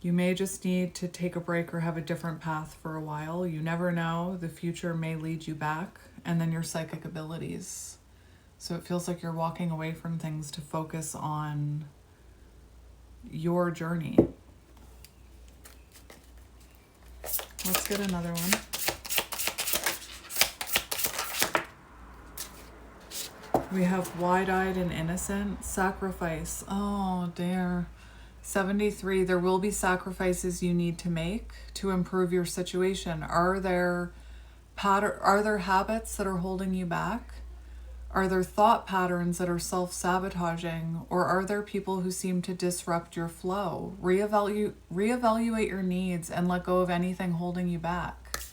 You may just need to take a break or have a different path for a while. You never know. The future may lead you back. And then your psychic abilities. So it feels like you're walking away from things to focus on your journey. Let's get another one. We have wide-eyed and innocent. Sacrifice. Oh, dear. 73. There will be sacrifices you need to make to improve your situation. Are there habits that are holding you back? Are there thought patterns that are self-sabotaging? Or are there people who seem to disrupt your flow? Reevaluate your needs and let go of anything holding you back.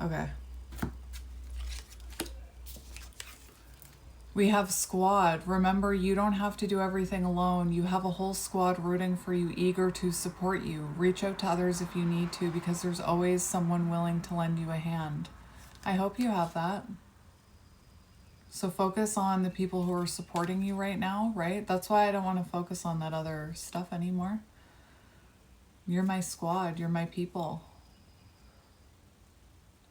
Okay. We have squad. Remember, you don't have to do everything alone. You have a whole squad rooting for you, eager to support you. Reach out to others if you need to, because there's always someone willing to lend you a hand. I hope you have that. So focus on the people who are supporting you right now, right? That's why I don't want to focus on that other stuff anymore. You're my squad. You're my people.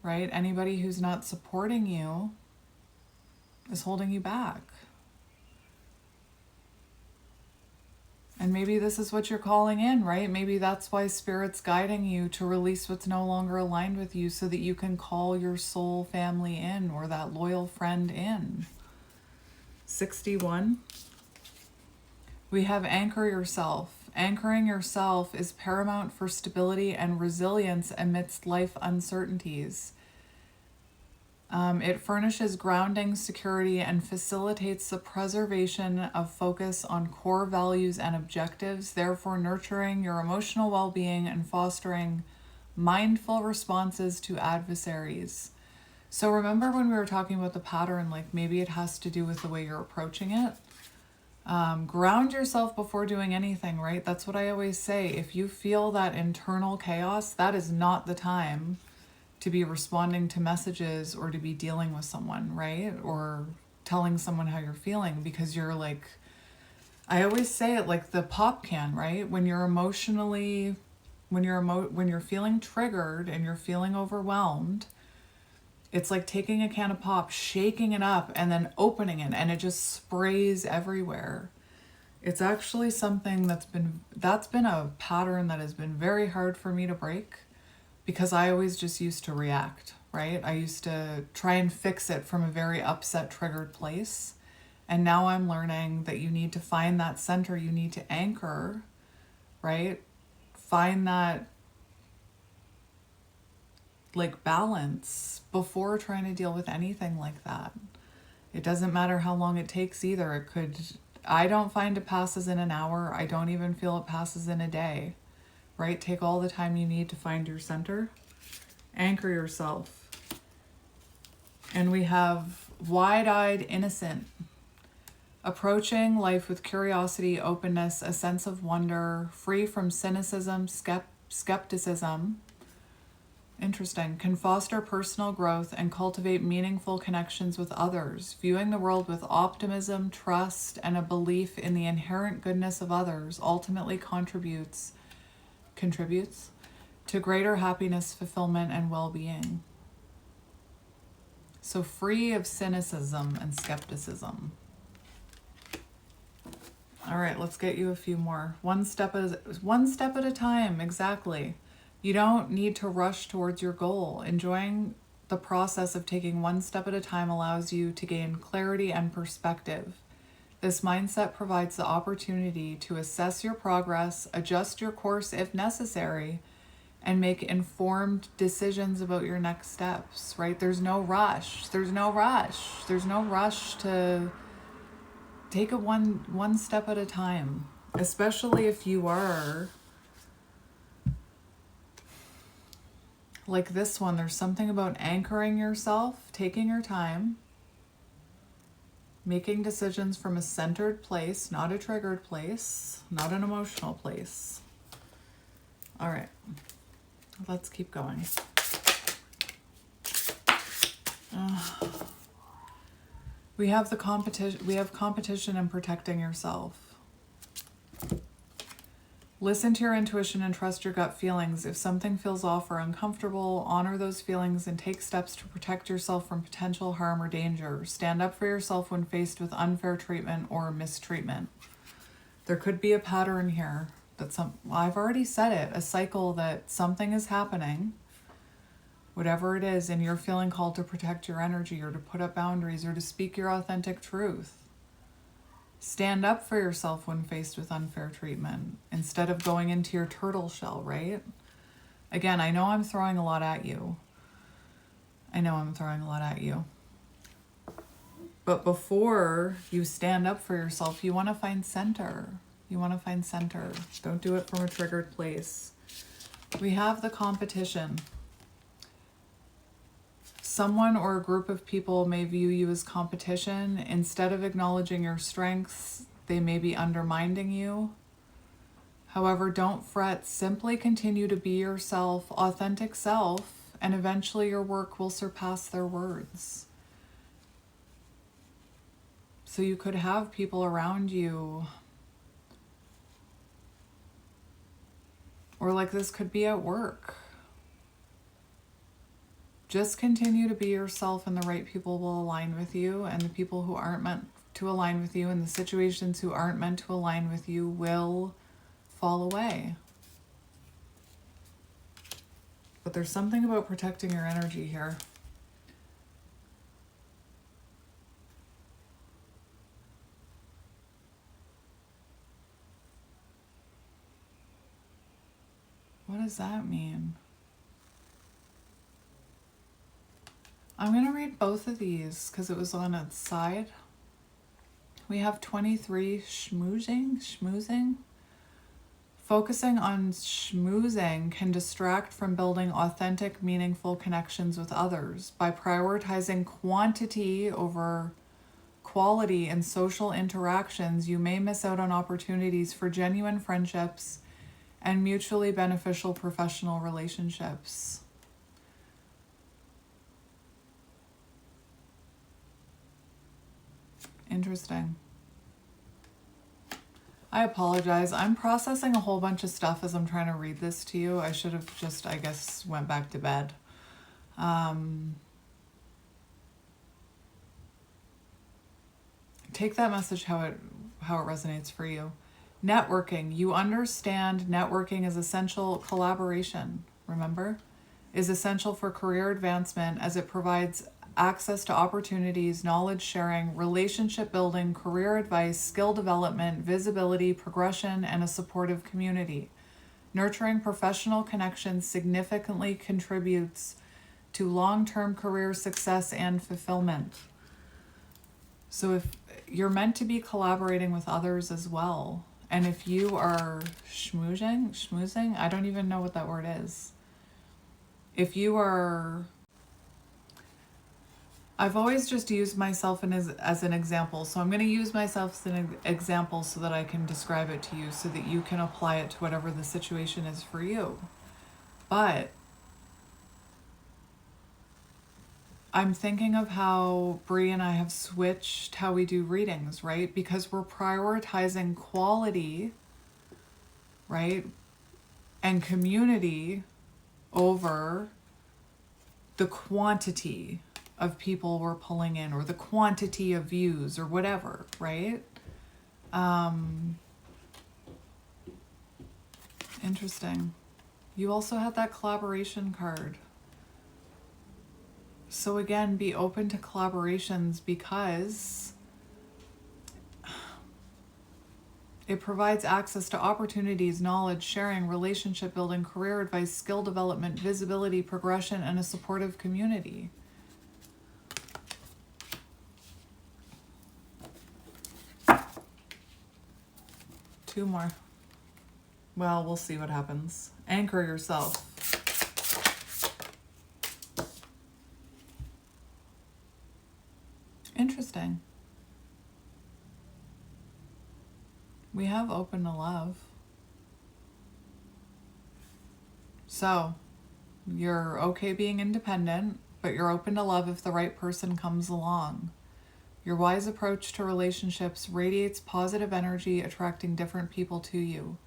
Right? Anybody who's not supporting you is holding you back. And maybe this is what you're calling in, right? Maybe that's why Spirit's guiding you to release what's no longer aligned with you so that you can call your soul family in, or that loyal friend in. 61. We have anchor yourself. Anchoring yourself is paramount for stability and resilience amidst life uncertainties. It furnishes grounding, security, and facilitates the preservation of focus on core values and objectives, therefore nurturing your emotional well-being and fostering mindful responses to adversaries. So remember when we were talking about the pattern, like maybe it has to do with the way you're approaching it. Ground yourself before doing anything, right? That's what I always say. If you feel that internal chaos, that is not the time to be responding to messages or to be dealing with someone, right? Or telling someone how you're feeling, because you're like, I always say it like the pop can, right? When you're emotionally, when you're feeling triggered and you're feeling overwhelmed, it's like taking a can of pop, shaking it up, and then opening it, and it just sprays everywhere. It's actually something that's been a pattern that has been very hard for me to break, because I always just used to react, right? I used to try and fix it from a very upset, triggered place. And now I'm learning that you need to find that center, you need to anchor, right? Find that like balance before trying to deal with anything like that. It doesn't matter how long it takes either. I don't find it passes in an hour. I don't even feel it passes in a day. Right? Take all the time you need to find your center. Anchor yourself. And we have wide-eyed innocent. Approaching life with curiosity, openness, a sense of wonder, free from cynicism, skepticism. Interesting. Can foster personal growth and cultivate meaningful connections with others. Viewing the world with optimism, trust, and a belief in the inherent goodness of others ultimately contributes to greater happiness, fulfillment, and well-being. So free of cynicism and skepticism. All right, let's get you a few more. One step at a time, exactly. You don't need to rush towards your goal. Enjoying the process of taking one step at a time allows you to gain clarity and perspective. This mindset provides the opportunity to assess your progress, adjust your course if necessary, and make informed decisions about your next steps, right? There's no rush. There's no rush to take it one step at a time, especially if you are like this one. There's something about anchoring yourself, taking your time, making decisions from a centered place, not a triggered place, not an emotional place. All right, let's keep going. We have the competition. We have competition in protecting yourself. Listen to your intuition and trust your gut feelings. If something feels off or uncomfortable, honor those feelings and take steps to protect yourself from potential harm or danger. Stand up for yourself when faced with unfair treatment or mistreatment. There could be a pattern here that I've already said it, a cycle that something is happening, whatever it is, and you're feeling called to protect your energy or to put up boundaries or to speak your authentic truth. Stand up for yourself when faced with unfair treatment instead of going into your turtle shell, right? Again, I know I'm throwing a lot at you. But before you stand up for yourself, you want to find center. Don't do it from a triggered place. We have the competition. Someone or a group of people may view you as competition. Instead of acknowledging your strengths, they may be undermining you. However, don't fret. Simply continue to be yourself, authentic self, and eventually your work will surpass their words. So you could have people around you, or like this could be at work. Just continue to be yourself and the right people will align with you, and the people who aren't meant to align with you and the situations who aren't meant to align with you will fall away. But there's something about protecting your energy here. What does that mean? I'm going to read both of these because it was on its side. We have 23, schmoozing. Focusing on schmoozing can distract from building authentic, meaningful connections with others. By prioritizing quantity over quality in social interactions, you may miss out on opportunities for genuine friendships and mutually beneficial professional relationships. Interesting. I apologize. I'm processing a whole bunch of stuff as I'm trying to read this to you. I should have just, I guess, went back to bed. Take that message how it resonates for you. Networking. You understand networking is essential. Collaboration, remember, is essential for career advancement as it provides access to opportunities, knowledge sharing, relationship building, career advice, skill development, visibility, progression, and a supportive community. Nurturing professional connections significantly contributes to long-term career success and fulfillment. So if you're meant to be collaborating with others as well, and if you are schmoozing, I don't even know what that word is. If you are, I've always just used myself as an example, so I'm going to use myself as an example so that I can describe it to you so that you can apply it to whatever the situation is for you. But I'm thinking of how Bree and I have switched how we do readings, right? Because we're prioritizing quality, right? And community over the quantity of people we're pulling in or the quantity of views or whatever, right? Interesting. You also had that collaboration card. So again, be open to collaborations because it provides access to opportunities, knowledge sharing, relationship building, career advice, skill development, visibility, progression, and a supportive community. 2 more. Well, we'll see what happens. Anchor yourself. Interesting. We have open to love. So, you're okay being independent, but you're open to love if the right person comes along. Your wise approach to relationships radiates positive energy, attracting different people to you.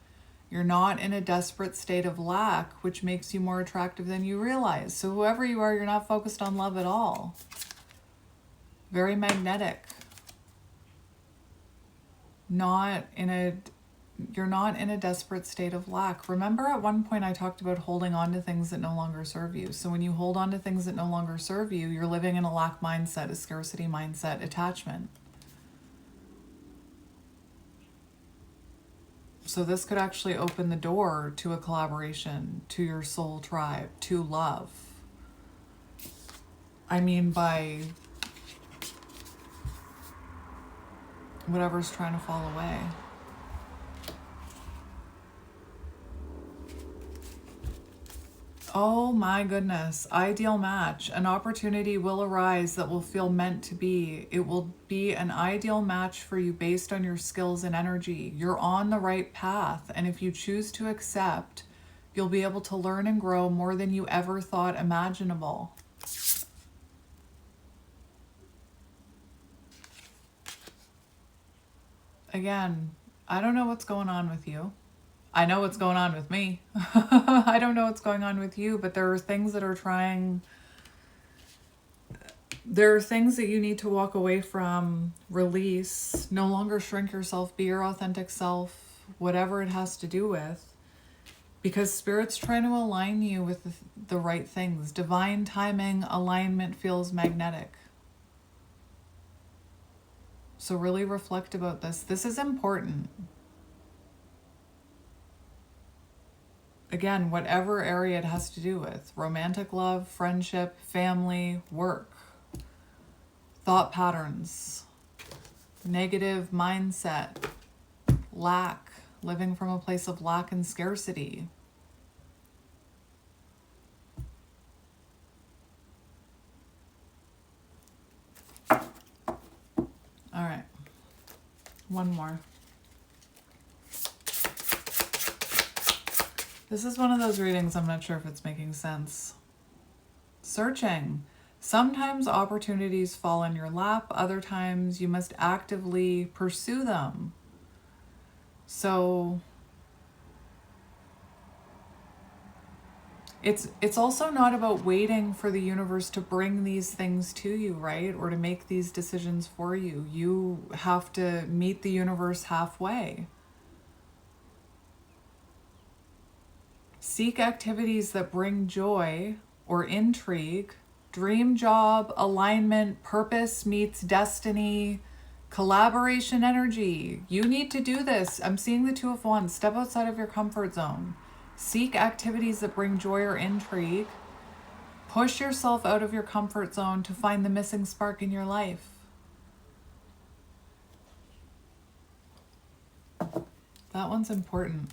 You're not in a desperate state of lack, which makes you more attractive than you realize. So whoever you are, you're not focused on love at all. Very magnetic. You're not in a desperate state of lack. Remember at one point I talked about holding on to things that no longer serve you. So when you hold on to things that no longer serve you, you're living in a lack mindset, a scarcity mindset, attachment. So this could actually open the door to a collaboration, to your soul tribe, to love. I mean, by whatever's trying to fall away. Oh my goodness. Ideal match. An opportunity will arise that will feel meant to be. It will be an ideal match for you based on your skills and energy. You're on the right path. And if you choose to accept, you'll be able to learn and grow more than you ever thought imaginable. Again, I don't know what's going on with you. I know what's going on with me. I don't know what's going on with you, but there are things that are there are things that you need to walk away from, release, no longer shrink yourself, be your authentic self, whatever it has to do with, because Spirit's trying to align you with the right things. Divine timing, alignment feels magnetic. So really reflect about this. This is important. Again, whatever area it has to do with. Romantic love, friendship, family, work, thought patterns, negative mindset, lack, living from a place of lack and scarcity. All right, one more. This is one of those readings I'm not sure if it's making sense. Searching. Sometimes opportunities fall in your lap. Other times you must actively pursue them. So it's also not about waiting for the universe to bring these things to you, right? Or to make these decisions for you. You have to meet the universe halfway. Seek activities that bring joy or intrigue. Dream job, alignment, purpose meets destiny, collaboration energy. You need to do this. I'm seeing the 2 of Wands. Step outside of your comfort zone. Seek activities that bring joy or intrigue. Push yourself out of your comfort zone to find the missing spark in your life. That one's important.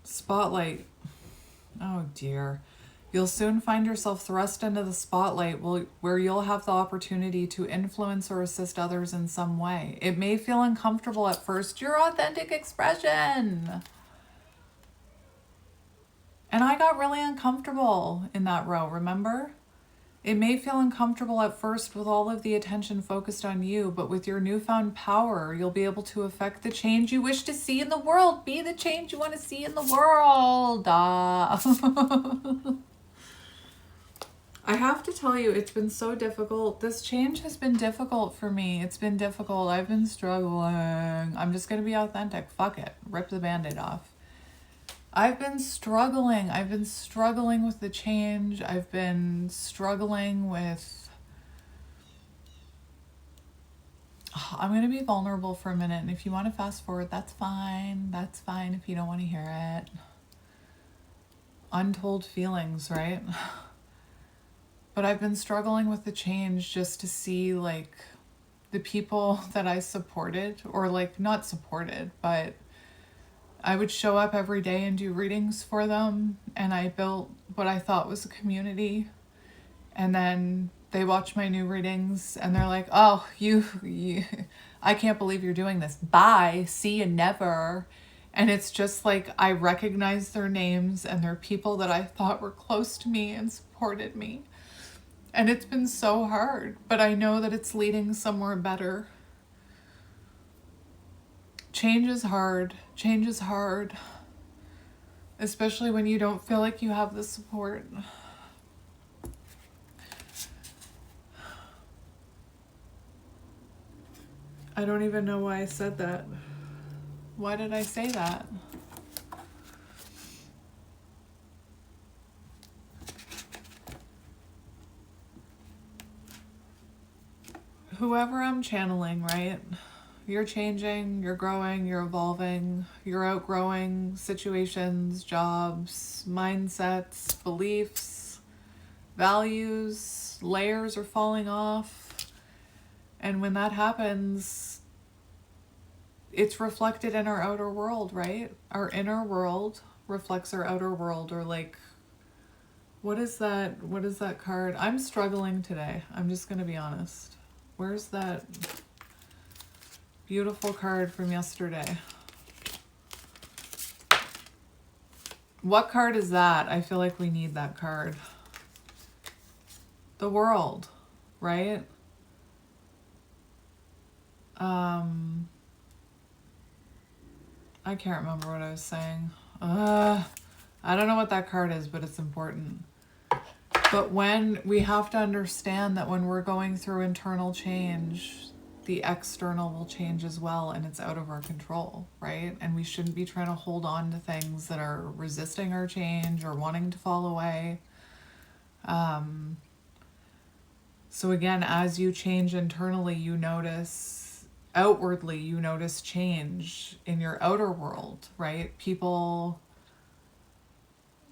Spotlight. Oh dear. You'll soon find yourself thrust into the spotlight where you'll have the opportunity to influence or assist others in some way. It may feel uncomfortable at first. Your authentic expression. And I got really uncomfortable in that row, remember? It may feel uncomfortable at first with all of the attention focused on you, but with your newfound power, you'll be able to affect the change you wish to see in the world. Be the change you want to see in the world. I have to tell you, it's been so difficult. This change has been difficult for me. It's been difficult. I've been struggling. I'm just going to be authentic. Fuck it. Rip the Band-Aid off. I've been struggling. I've been struggling with the change. I've been struggling with... I'm going to be vulnerable for a minute. And if you want to fast forward, that's fine. That's fine if you don't want to hear it. Untold feelings, right? But I've been struggling with the change just to see like the people that I supported, or like not supported, but I would show up every day and do readings for them, and I built what I thought was a community. And then they watch my new readings and they're like, oh, you I can't believe you're doing this. Bye. See you never. And it's just like I recognize their names, and they're people that I thought were close to me and supported me. And it's been so hard, but I know that it's leading somewhere better. Change is hard. Change is hard. Especially when you don't feel like you have the support. I don't even know why I said that. Why did I say that? Whoever I'm channeling, right? You're changing, you're growing, you're evolving, you're outgrowing situations, jobs, mindsets, beliefs, values, layers are falling off. And when that happens, it's reflected in our outer world, right? Our inner world reflects our outer world, or like, what is that card? I'm struggling today. I'm just going to be honest. Where's that beautiful card from yesterday? What card is that? I feel like we need that card. The world, right? I can't remember what I was saying. I don't know what that card is, but it's important. But when we have to understand that when we're going through internal change, the external will change as well, and it's out of our control, right? And we shouldn't be trying to hold on to things that are resisting our change or wanting to fall away. So again, as you change internally, you notice outwardly, you notice change in your outer world, right? People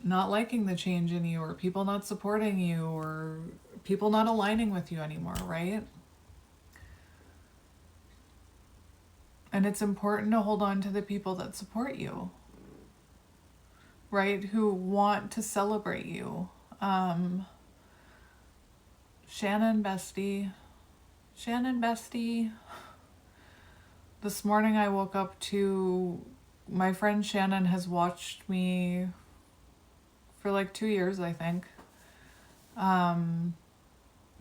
not liking the change in you, or people not supporting you, or people not aligning with you anymore, right? And it's important to hold on to the people that support you, right? Who want to celebrate you. Shannon bestie. This morning I woke up to my friend Shannon has watched me for like 2 years, I think.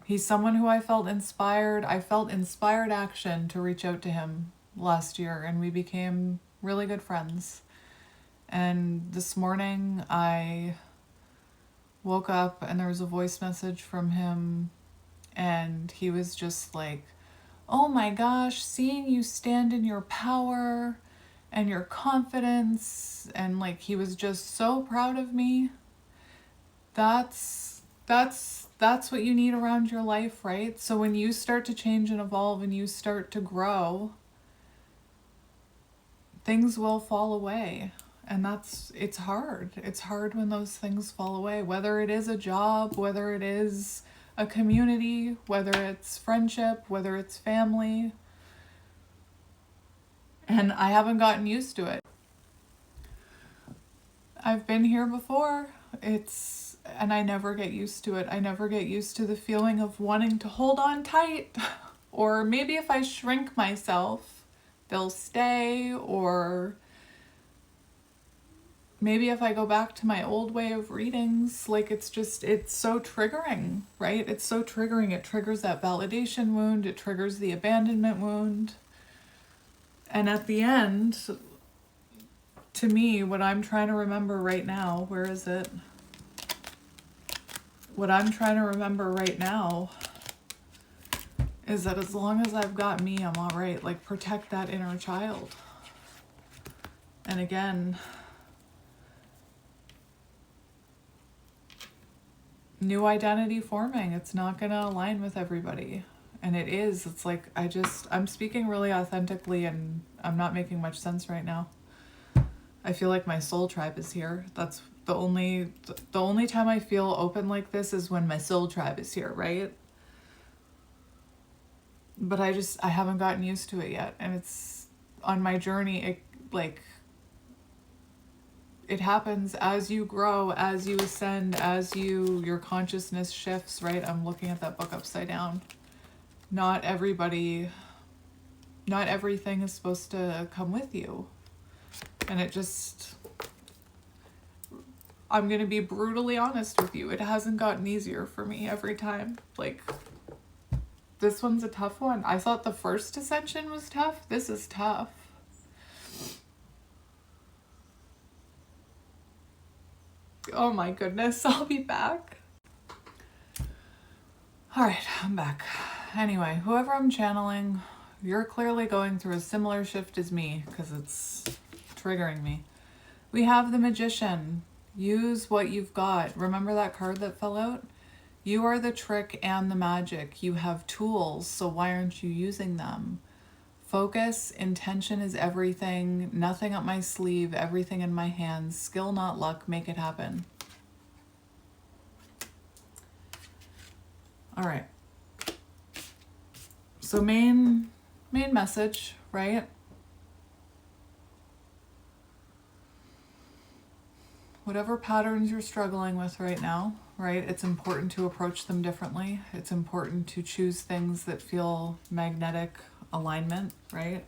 He's someone who I felt inspired action to reach out to him last year, and we became really good friends. And this morning I woke up and there was a voice message from him, and he was just like, oh my gosh, seeing you stand in your power and your confidence, and like he was just so proud of me. That's what you need around your life, right? So when you start to change and evolve and you start to grow, things will fall away. And it's hard. It's hard when those things fall away, whether it is a job, whether it is a community, whether it's friendship, whether it's family. And I haven't gotten used to it. I've been here before. And I never get used to it. I never get used to the feeling of wanting to hold on tight. Or maybe if I shrink myself, they'll stay. Or maybe if I go back to my old way of readings, like it's so triggering, right? It's so triggering. It triggers that validation wound. It triggers the abandonment wound. And at the end, to me, what I'm trying to remember right now, where is it? What I'm trying to remember right now is that as long as I've got me, I'm all right. Like, protect that inner child. And again, new identity forming. It's not going to align with everybody. And it's like, I'm speaking really authentically, and I'm not making much sense right now. I feel like my soul tribe is here. That's The only time I feel open like this is when my soul tribe is here, right? But I haven't gotten used to it yet. And it's on my journey, it happens as you grow, as you ascend, as your consciousness shifts, right? I'm looking at that book upside down. Not everything is supposed to come with you. And I'm going to be brutally honest with you. It hasn't gotten easier for me every time. Like, this one's a tough one. I thought the first ascension was tough. This is tough. Oh my goodness, I'll be back. All right, I'm back. Anyway, whoever I'm channeling, you're clearly going through a similar shift as me because it's triggering me. We have the Magician. Use what you've got. Remember that card that fell out? You are the trick and the magic. You have tools, so why aren't you using them? Focus, intention is everything. Nothing up my sleeve, everything in my hands. Skill, not luck. Make it happen. All right. So main message, right? Whatever patterns you're struggling with right now, right? It's important to approach them differently. It's important to choose things that feel magnetic alignment, right?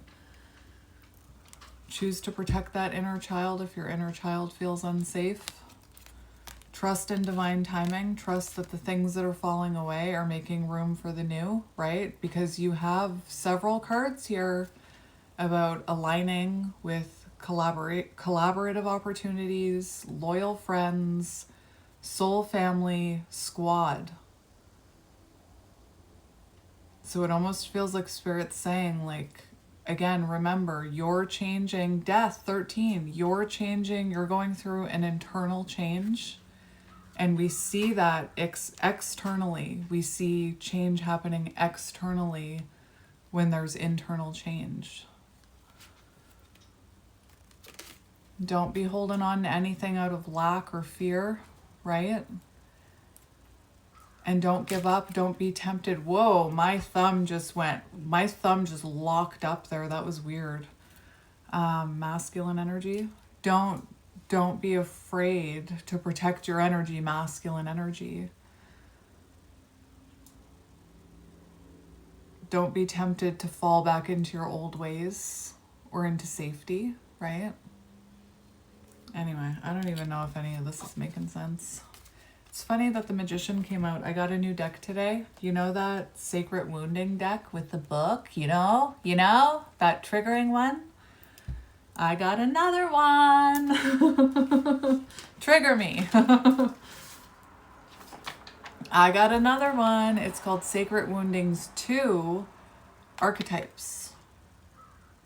Choose to protect that inner child if your inner child feels unsafe. Trust in divine timing. Trust that the things that are falling away are making room for the new, right? Because you have several cards here about aligning with collaborative opportunities, loyal friends, soul family, squad. So it almost feels like Spirit's saying, like, again, remember, you're changing. Death, 13. You're changing. You're going through an internal change. And we see that externally. We see change happening externally when there's internal change. Don't be holding on to anything out of lack or fear, right? And don't give up. Don't be tempted. Whoa, my thumb just locked up there. That was weird. Masculine energy. Don't be afraid to protect your energy, masculine energy. Don't be tempted to fall back into your old ways or into safety, right? Anyway, I don't even know if any of this is making sense. It's funny that the Magician came out. I got a new deck today. You know that Sacred Wounding deck with the book? You know? That triggering one? I got another one. Trigger me. I got another one. It's called Sacred Woundings 2 Archetypes.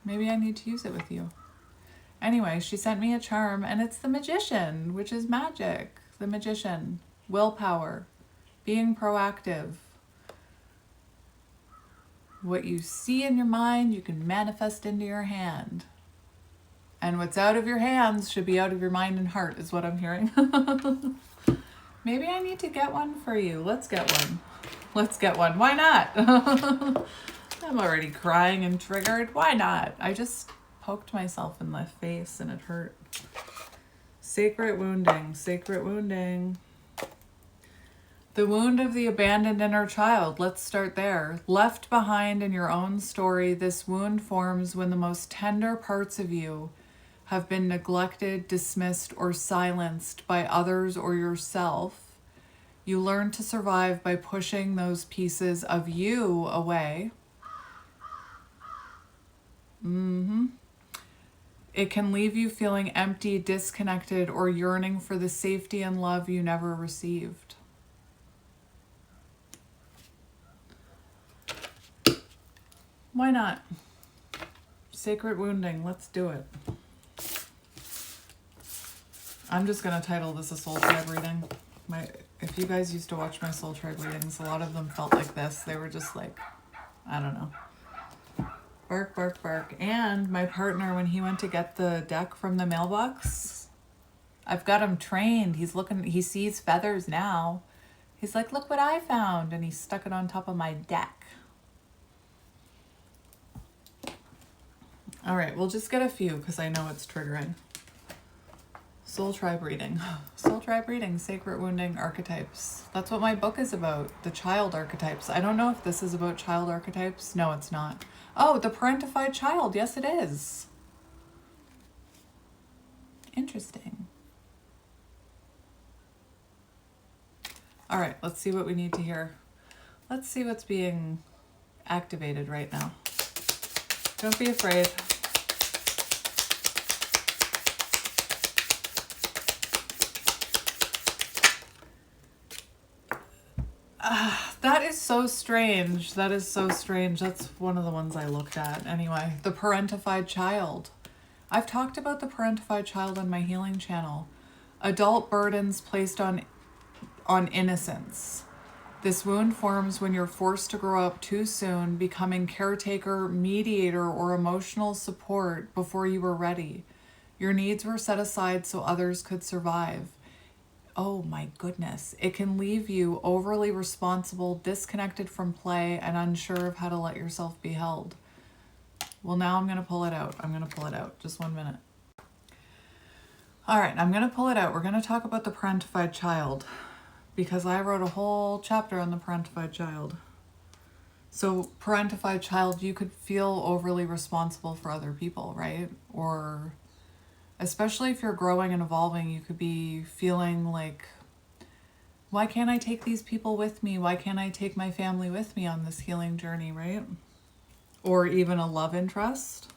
Maybe I need to use it with you. Anyway, she sent me a charm, and it's the Magician, which is magic. The Magician. Willpower. Being proactive. What you see in your mind, you can manifest into your hand. And what's out of your hands should be out of your mind and heart, is what I'm hearing. Maybe I need to get one for you. Let's get one. Why not? I'm already crying and triggered. Why not? I just poked myself in the face and it hurt. Sacred wounding. The wound of the abandoned inner child. Let's start there. Left behind in your own story, this wound forms when the most tender parts of you have been neglected, dismissed, or silenced by others or yourself. You learn to survive by pushing those pieces of you away. It can leave you feeling empty, disconnected, or yearning for the safety and love you never received. Why not? Sacred wounding, let's do it. I'm just going to title this a soul tribe reading. If you guys used to watch my soul tribe readings, a lot of them felt like this. They were just like, I don't know. Bark, bark, bark. And my partner, when he went to get the deck from the mailbox, I've got him trained. He sees feathers now. He's like, look what I found. And he stuck it on top of my deck. All right, we'll just get a few because I know it's triggering. Soul tribe reading. Soul tribe reading, sacred wounding archetypes. That's what my book is about, the child archetypes. I don't know if this is about child archetypes. No, it's not. Oh, the parentified child. Yes, it is. Interesting. All right, let's see what we need to hear. Let's see what's being activated right now. Don't be afraid. That is so strange. That is so strange. That's one of the ones I looked at. Anyway, the parentified child. I've talked about the parentified child on my healing channel. Adult burdens placed on innocence. This wound forms when you're forced to grow up too soon, becoming caretaker, mediator, or emotional support before you were ready. Your needs were set aside so others could survive. Oh my goodness. It can leave you overly responsible, disconnected from play, and unsure of how to let yourself be held. Well, now I'm going to pull it out. Just 1 minute. All right, I'm going to pull it out. We're going to talk about the parentified child because I wrote a whole chapter on the parentified child. So parentified child, you could feel overly responsible for other people, right? Or especially if you're growing and evolving, you could be feeling like, why can't I take these people with me? Why can't I take my family with me on this healing journey, right? Or even a love interest.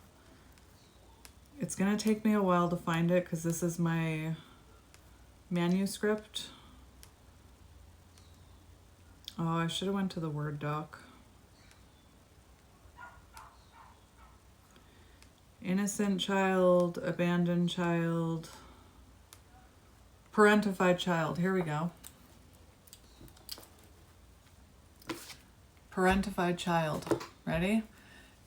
It's going to take me a while to find it because this is my manuscript. Oh, I should have went to the Word doc. Innocent child, abandoned child, parentified child. Here we go. Parentified child. Ready?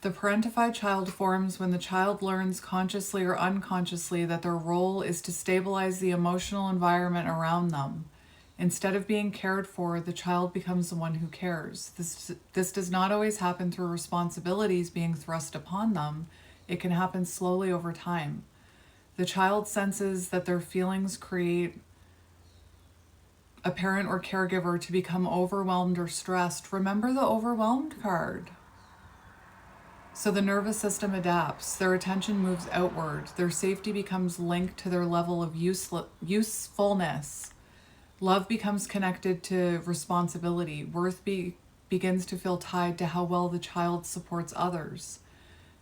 The parentified child forms when the child learns consciously or unconsciously that their role is to stabilize the emotional environment around them. Instead of being cared for, the child becomes the one who cares. This does not always happen through responsibilities being thrust upon them. It can happen slowly over time. The child senses that their feelings create a parent or caregiver to become overwhelmed or stressed. Remember the overwhelmed card. So the nervous system adapts. Their attention moves outward. Their safety becomes linked to their level of usefulness. Love becomes connected to responsibility. Worth begins to feel tied to how well the child supports others.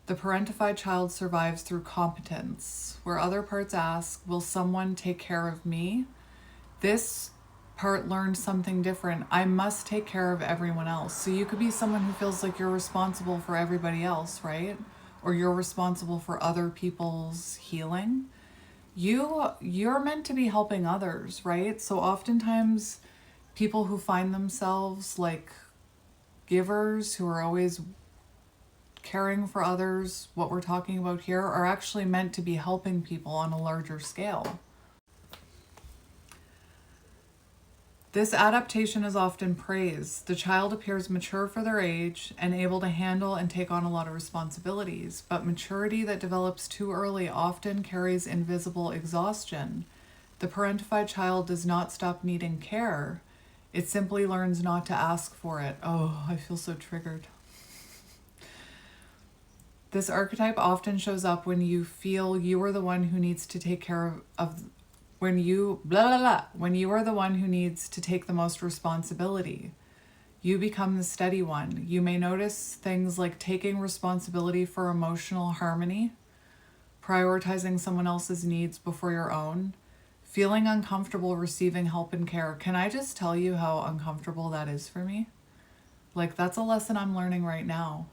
The parentified child survives through competence, where other parts ask, will someone take care of me? This part learned something different. I must take care of everyone else. So you could be someone who feels like you're responsible for everybody else, right? Or you're responsible for other people's healing. You're meant to be helping others, right? So oftentimes people who find themselves like givers, who are always caring for others, what we're talking about here, are actually meant to be helping people on a larger scale. This adaptation is often praised. The child appears mature for their age and able to handle and take on a lot of responsibilities, but maturity that develops too early often carries invisible exhaustion. The parentified child does not stop needing care. It simply learns not to ask for it. Oh, I feel so triggered. This archetype often shows up when you feel you are the one who needs to take care of when you are the one who needs to take the most responsibility. You become the steady one. You may notice things like taking responsibility for emotional harmony, prioritizing someone else's needs before your own, feeling uncomfortable receiving help and care. Can I just tell you how uncomfortable that is for me? Like, that's a lesson I'm learning right now.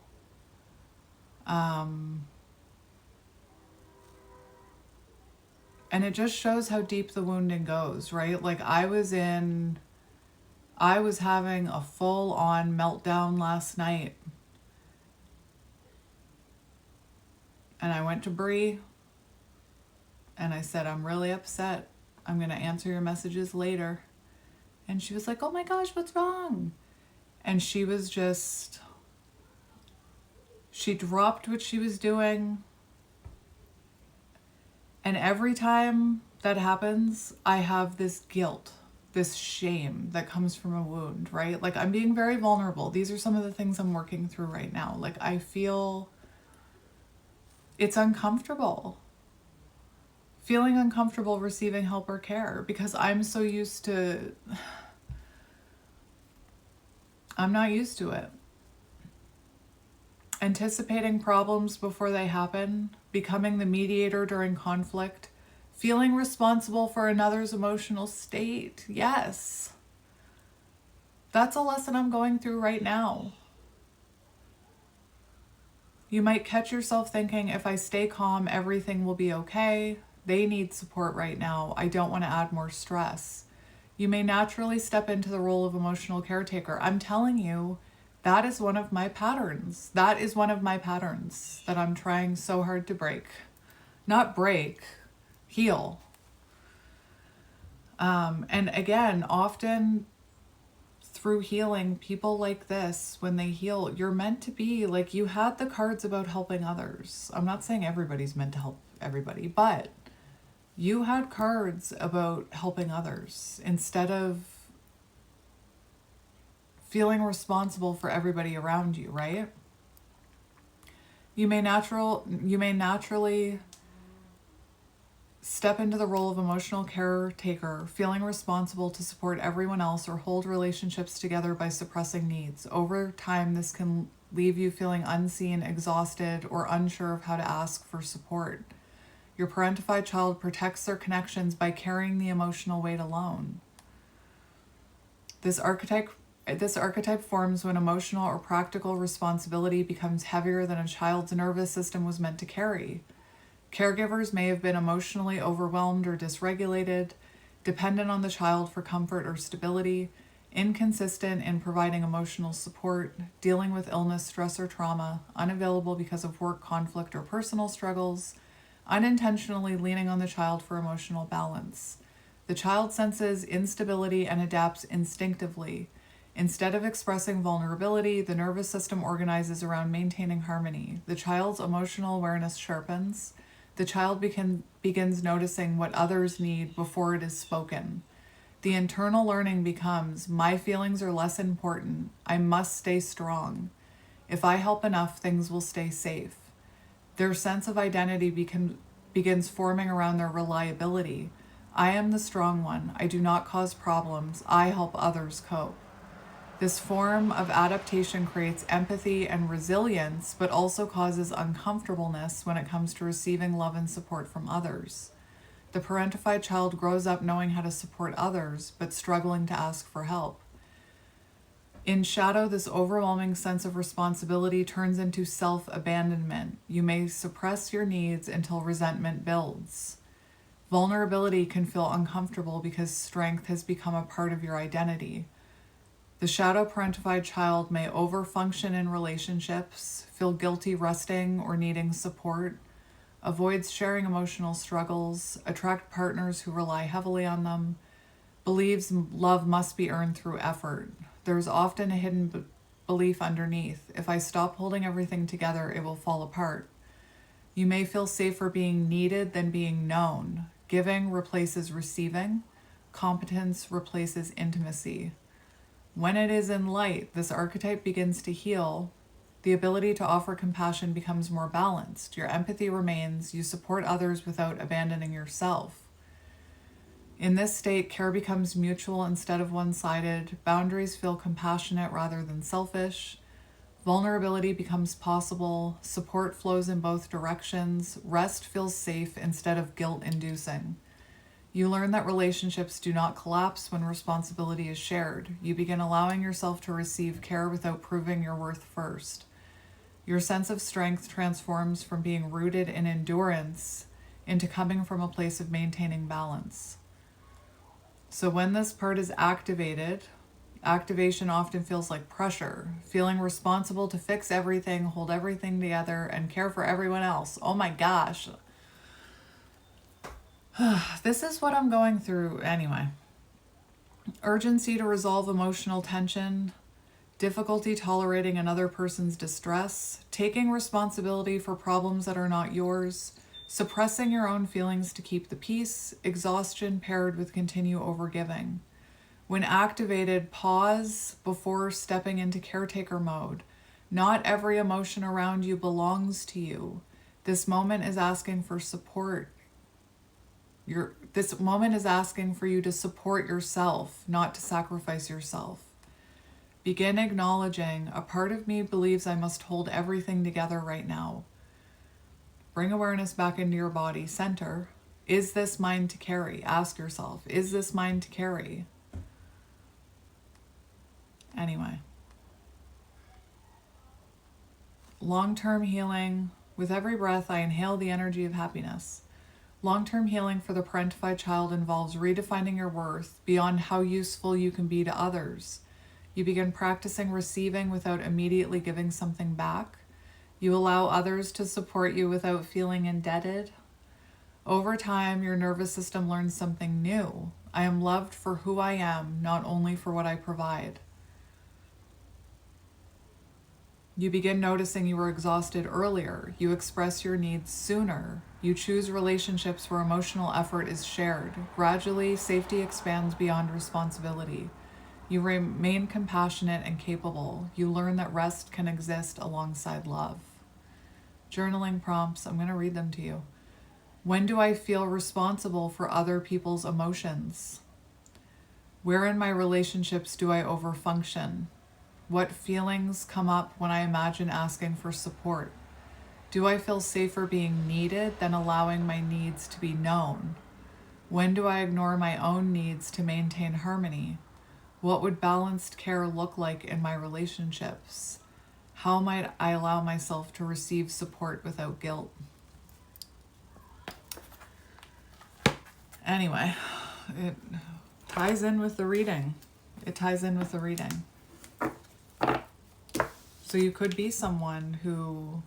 And it just shows how deep the wounding goes, right? Like I was having a full-on meltdown last night. And I went to Bree and I said, I'm really upset. I'm going to answer your messages later. And she was like, oh my gosh, what's wrong? And she was just, she dropped what she was doing. And every time that happens, I have this guilt, this shame that comes from a wound, right? Like, I'm being very vulnerable. These are some of the things I'm working through right now. Like, I feel it's uncomfortable. Feeling uncomfortable receiving help or care because I'm so used to, I'm not used to it. Anticipating problems before they happen, becoming the mediator during conflict, feeling responsible for another's emotional state. Yes. That's a lesson I'm going through right now. You might catch yourself thinking, if I stay calm, everything will be okay. They need support right now. I don't want to add more stress. You may naturally step into the role of emotional caretaker. I'm telling you, that is one of my patterns. That is one of my patterns that I'm trying so hard to break. Not break, heal. And again, often through healing, people like this, when they heal, you're meant to be, like, you had the cards about helping others. I'm not saying everybody's meant to help everybody, but you had cards about helping others instead of feeling responsible for everybody around you, right? You may naturally step into the role of emotional caretaker, feeling responsible to support everyone else or hold relationships together by suppressing needs. Over time, this can leave you feeling unseen, exhausted, or unsure of how to ask for support. Your parentified child protects their connections by carrying the emotional weight alone. This archetype forms when emotional or practical responsibility becomes heavier than a child's nervous system was meant to carry. Caregivers may have been emotionally overwhelmed or dysregulated, dependent on the child for comfort or stability, inconsistent in providing emotional support, dealing with illness, stress, or trauma, unavailable because of work, conflict, or personal struggles, unintentionally leaning on the child for emotional balance. The child senses instability and adapts instinctively. Instead of expressing vulnerability, the nervous system organizes around maintaining harmony. The child's emotional awareness sharpens. The child begins noticing what others need before it is spoken. The internal learning becomes, my feelings are less important. I must stay strong. If I help enough, things will stay safe. Their sense of identity begins forming around their reliability. I am the strong one. I do not cause problems. I help others cope. This form of adaptation creates empathy and resilience, but also causes uncomfortableness when it comes to receiving love and support from others. The parentified child grows up knowing how to support others, but struggling to ask for help. In shadow, this overwhelming sense of responsibility turns into self-abandonment. You may suppress your needs until resentment builds. Vulnerability can feel uncomfortable because strength has become a part of your identity. The shadow parentified child may overfunction in relationships, feel guilty resting or needing support, avoids sharing emotional struggles, attract partners who rely heavily on them, believes love must be earned through effort. There's often a hidden belief underneath. If I stop holding everything together, it will fall apart. You may feel safer being needed than being known. Giving replaces receiving. Competence replaces intimacy. When it is in light, this archetype begins to heal. The ability to offer compassion becomes more balanced. Your empathy remains. You support others without abandoning yourself. In this state, care becomes mutual instead of one-sided. Boundaries feel compassionate rather than selfish. Vulnerability becomes possible. Support flows in both directions. Rest feels safe instead of guilt-inducing. You learn that relationships do not collapse when responsibility is shared. You begin allowing yourself to receive care without proving your worth first. Your sense of strength transforms from being rooted in endurance into coming from a place of maintaining balance. So when this part is activated, activation often feels like pressure, feeling responsible to fix everything, hold everything together, and care for everyone else. Oh my gosh. This is what I'm going through anyway. Urgency to resolve emotional tension, difficulty tolerating another person's distress, taking responsibility for problems that are not yours, suppressing your own feelings to keep the peace, exhaustion paired with continued overgiving. When activated, pause before stepping into caretaker mode. Not every emotion around you belongs to you. This moment is asking for support. This moment is asking for you to support yourself, not to sacrifice yourself. Begin acknowledging, a part of me believes I must hold everything together right now. Bring awareness back into your body. Center. Is this mine to carry? Ask yourself, is this mine to carry? Anyway. Long-term healing. With every breath, I inhale the energy of happiness. Long-term healing for the parentified child involves redefining your worth beyond how useful you can be to others. You begin practicing receiving without immediately giving something back. You allow others to support you without feeling indebted. Over time, your nervous system learns something new. I am loved for who I am, not only for what I provide. You begin noticing you are exhausted earlier. You express your needs sooner. You choose relationships where emotional effort is shared. Gradually, safety expands beyond responsibility. You remain compassionate and capable. You learn that rest can exist alongside love. Journaling prompts, I'm going to read them to you. When do I feel responsible for other people's emotions? Where in my relationships do I overfunction? What feelings come up when I imagine asking for support? Do I feel safer being needed than allowing my needs to be known? When do I ignore my own needs to maintain harmony? What would balanced care look like in my relationships? How might I allow myself to receive support without guilt? Anyway, it ties in with the reading. So you could be someone who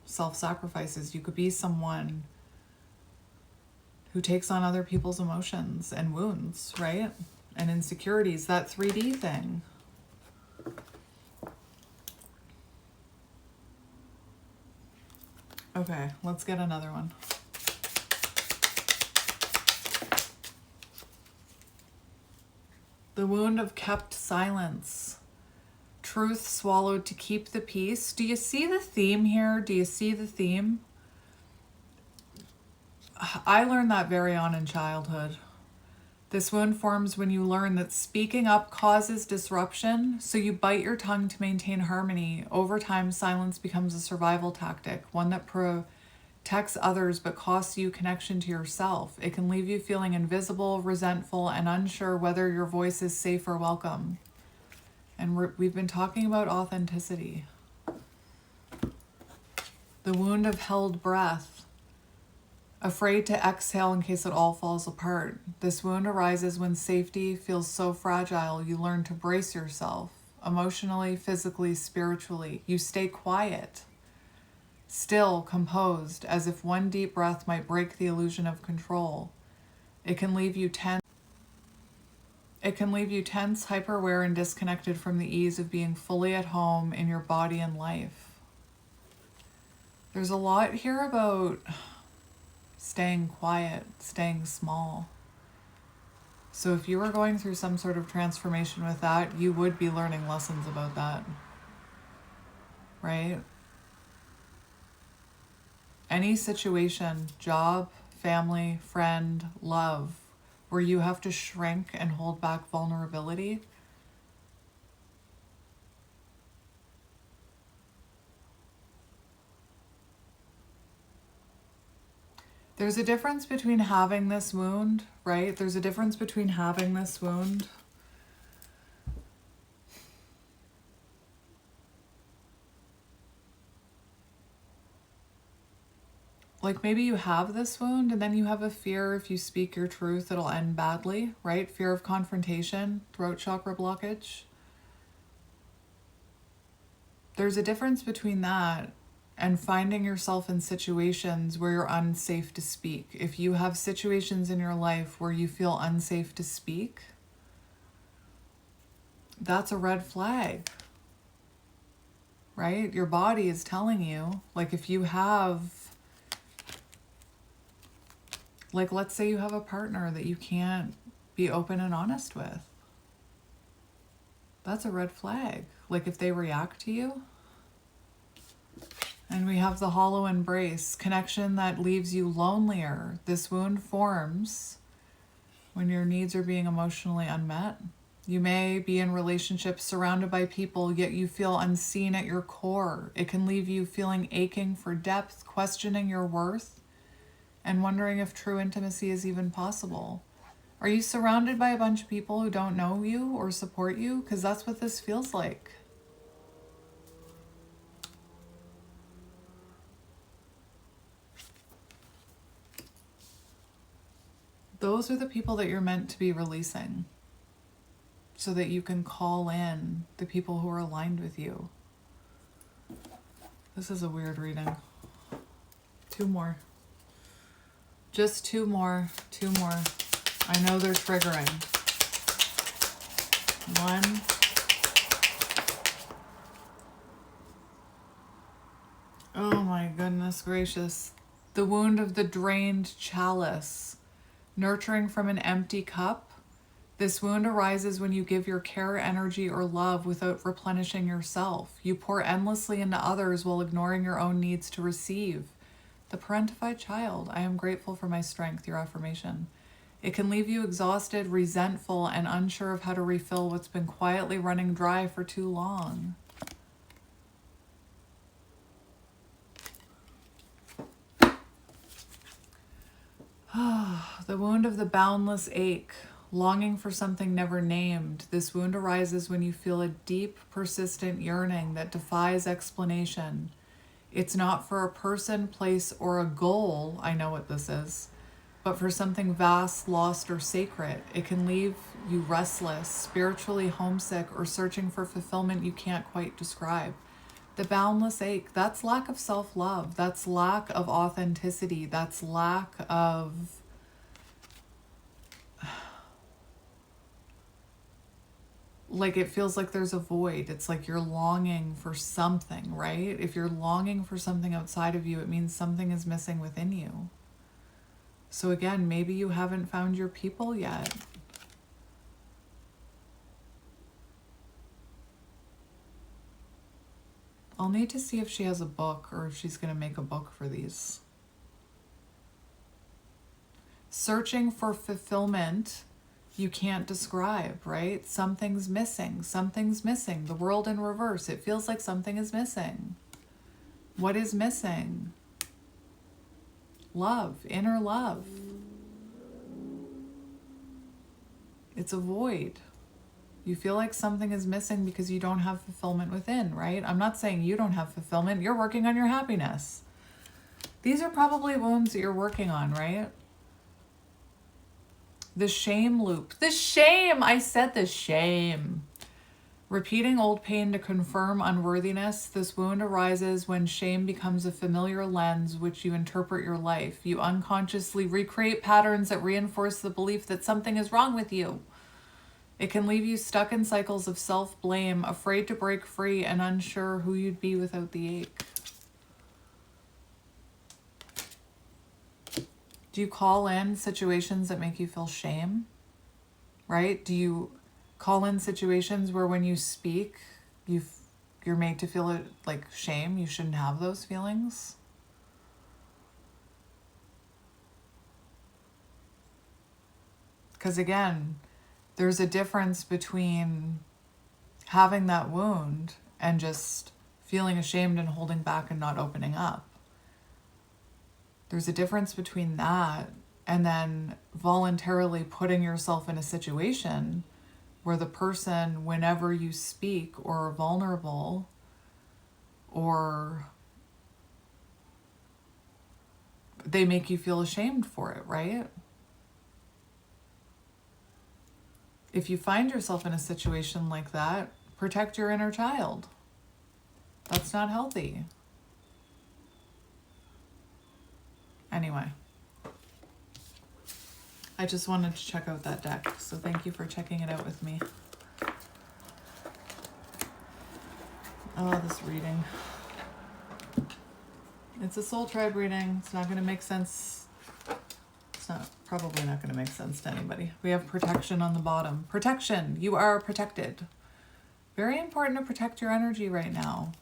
self-sacrifices. You could be someone who takes on other people's emotions and wounds, right? And insecurities, that 3D thing. Okay, let's get another one. The wound of kept silence. Truth swallowed to keep the peace. Do you see the theme here? Do you see the theme? I learned that very on in childhood. This wound forms when you learn that speaking up causes disruption, so you bite your tongue to maintain harmony. Over time, silence becomes a survival tactic, one that protects others but costs you connection to yourself. It can leave you feeling invisible, resentful, and unsure whether your voice is safe or welcome. And we've been talking about authenticity. The wound of held breath. Afraid to exhale in case it all falls apart. This wound arises when safety feels so fragile you learn to brace yourself, emotionally, physically, spiritually. You stay quiet, still, composed, as if one deep breath might break the illusion of control. It can leave you tense, hyper-aware, and disconnected from the ease of being fully at home in your body and life. There's a lot here about staying quiet, staying small. So if you were going through some sort of transformation with that, you would be learning lessons about that, right? Any situation, job, family, friend, love, where you have to shrink and hold back vulnerability, there's a difference between having this wound, right? There's a difference between having this wound like maybe you have this wound and then you have a fear if you speak your truth it'll end badly, right? Fear of confrontation, throat chakra blockage. There's a difference between that and finding yourself in situations where you're unsafe to speak. If you have situations in your life where you feel unsafe to speak, that's a red flag, right? Your body is telling you, like if you have, like let's say you have a partner that you can't be open and honest with. That's a red flag. Like if they react to you. And we have the hollow embrace, connection that leaves you lonelier. This wound forms when your needs are being emotionally unmet. You may be in relationships surrounded by people, yet you feel unseen at your core. It can leave you feeling aching for depth, questioning your worth, and wondering if true intimacy is even possible. Are you surrounded by a bunch of people who don't know you or support you? Because that's what this feels like. Those are the people that you're meant to be releasing so that you can call in the people who are aligned with you. This is a weird reading. 2 more. Just 2 more. 2 more. I know they're triggering. 1. Oh my goodness gracious. The wound of the drained chalice. Nurturing from an empty cup. This wound arises when you give your care, energy, or love without replenishing yourself. You pour endlessly into others while ignoring your own needs to receive. The parentified child. I am grateful for my strength, your affirmation. It can leave you exhausted, resentful, and unsure of how to refill what's been quietly running dry for too long. The wound of the boundless ache, longing for something never named. This wound arises when you feel a deep, persistent yearning that defies explanation. It's not for a person, place, or a goal, I know what this is, but for something vast, lost, or sacred. It can leave you restless, spiritually homesick, or searching for fulfillment you can't quite describe. The boundless ache, that's lack of self-love. That's lack of authenticity. That's lack of like it feels like there's a void. It's like you're longing for something, right? If you're longing for something outside of you, it means something is missing within you. So again, maybe you haven't found your people yet. I'll need to see if she has a book or if she's going to make a book for these. Searching for fulfillment you can't describe, right? Something's missing. Something's missing. The world in reverse. It feels like something is missing. What is missing? Love, inner love. It's a void. You feel like something is missing because you don't have fulfillment within, right? I'm not saying you don't have fulfillment. You're working on your happiness. These are probably wounds that you're working on, right? The shame loop. The shame! I said the shame. Repeating old pain to confirm unworthiness. This wound arises when shame becomes a familiar lens which you interpret your life. You unconsciously recreate patterns that reinforce the belief that something is wrong with you. It can leave you stuck in cycles of self-blame, afraid to break free, and unsure who you'd be without the ache. Do you call in situations that make you feel shame? Right? Do you call in situations where when you speak, you're made to feel it like shame? You shouldn't have those feelings? Because again, there's a difference between having that wound and just feeling ashamed and holding back and not opening up. There's a difference between that and then voluntarily putting yourself in a situation where the person, whenever you speak or are vulnerable or they make you feel ashamed for it, right? If you find yourself in a situation like that, protect your inner child. That's not healthy. Anyway, I just wanted to check out that deck, so thank you for checking it out with me. Oh, this reading. It's a soul tribe reading. It's not going to make sense. It's probably not going to make sense to anybody. We have protection on the bottom. Protection. You are protected. Very important to protect your energy right now.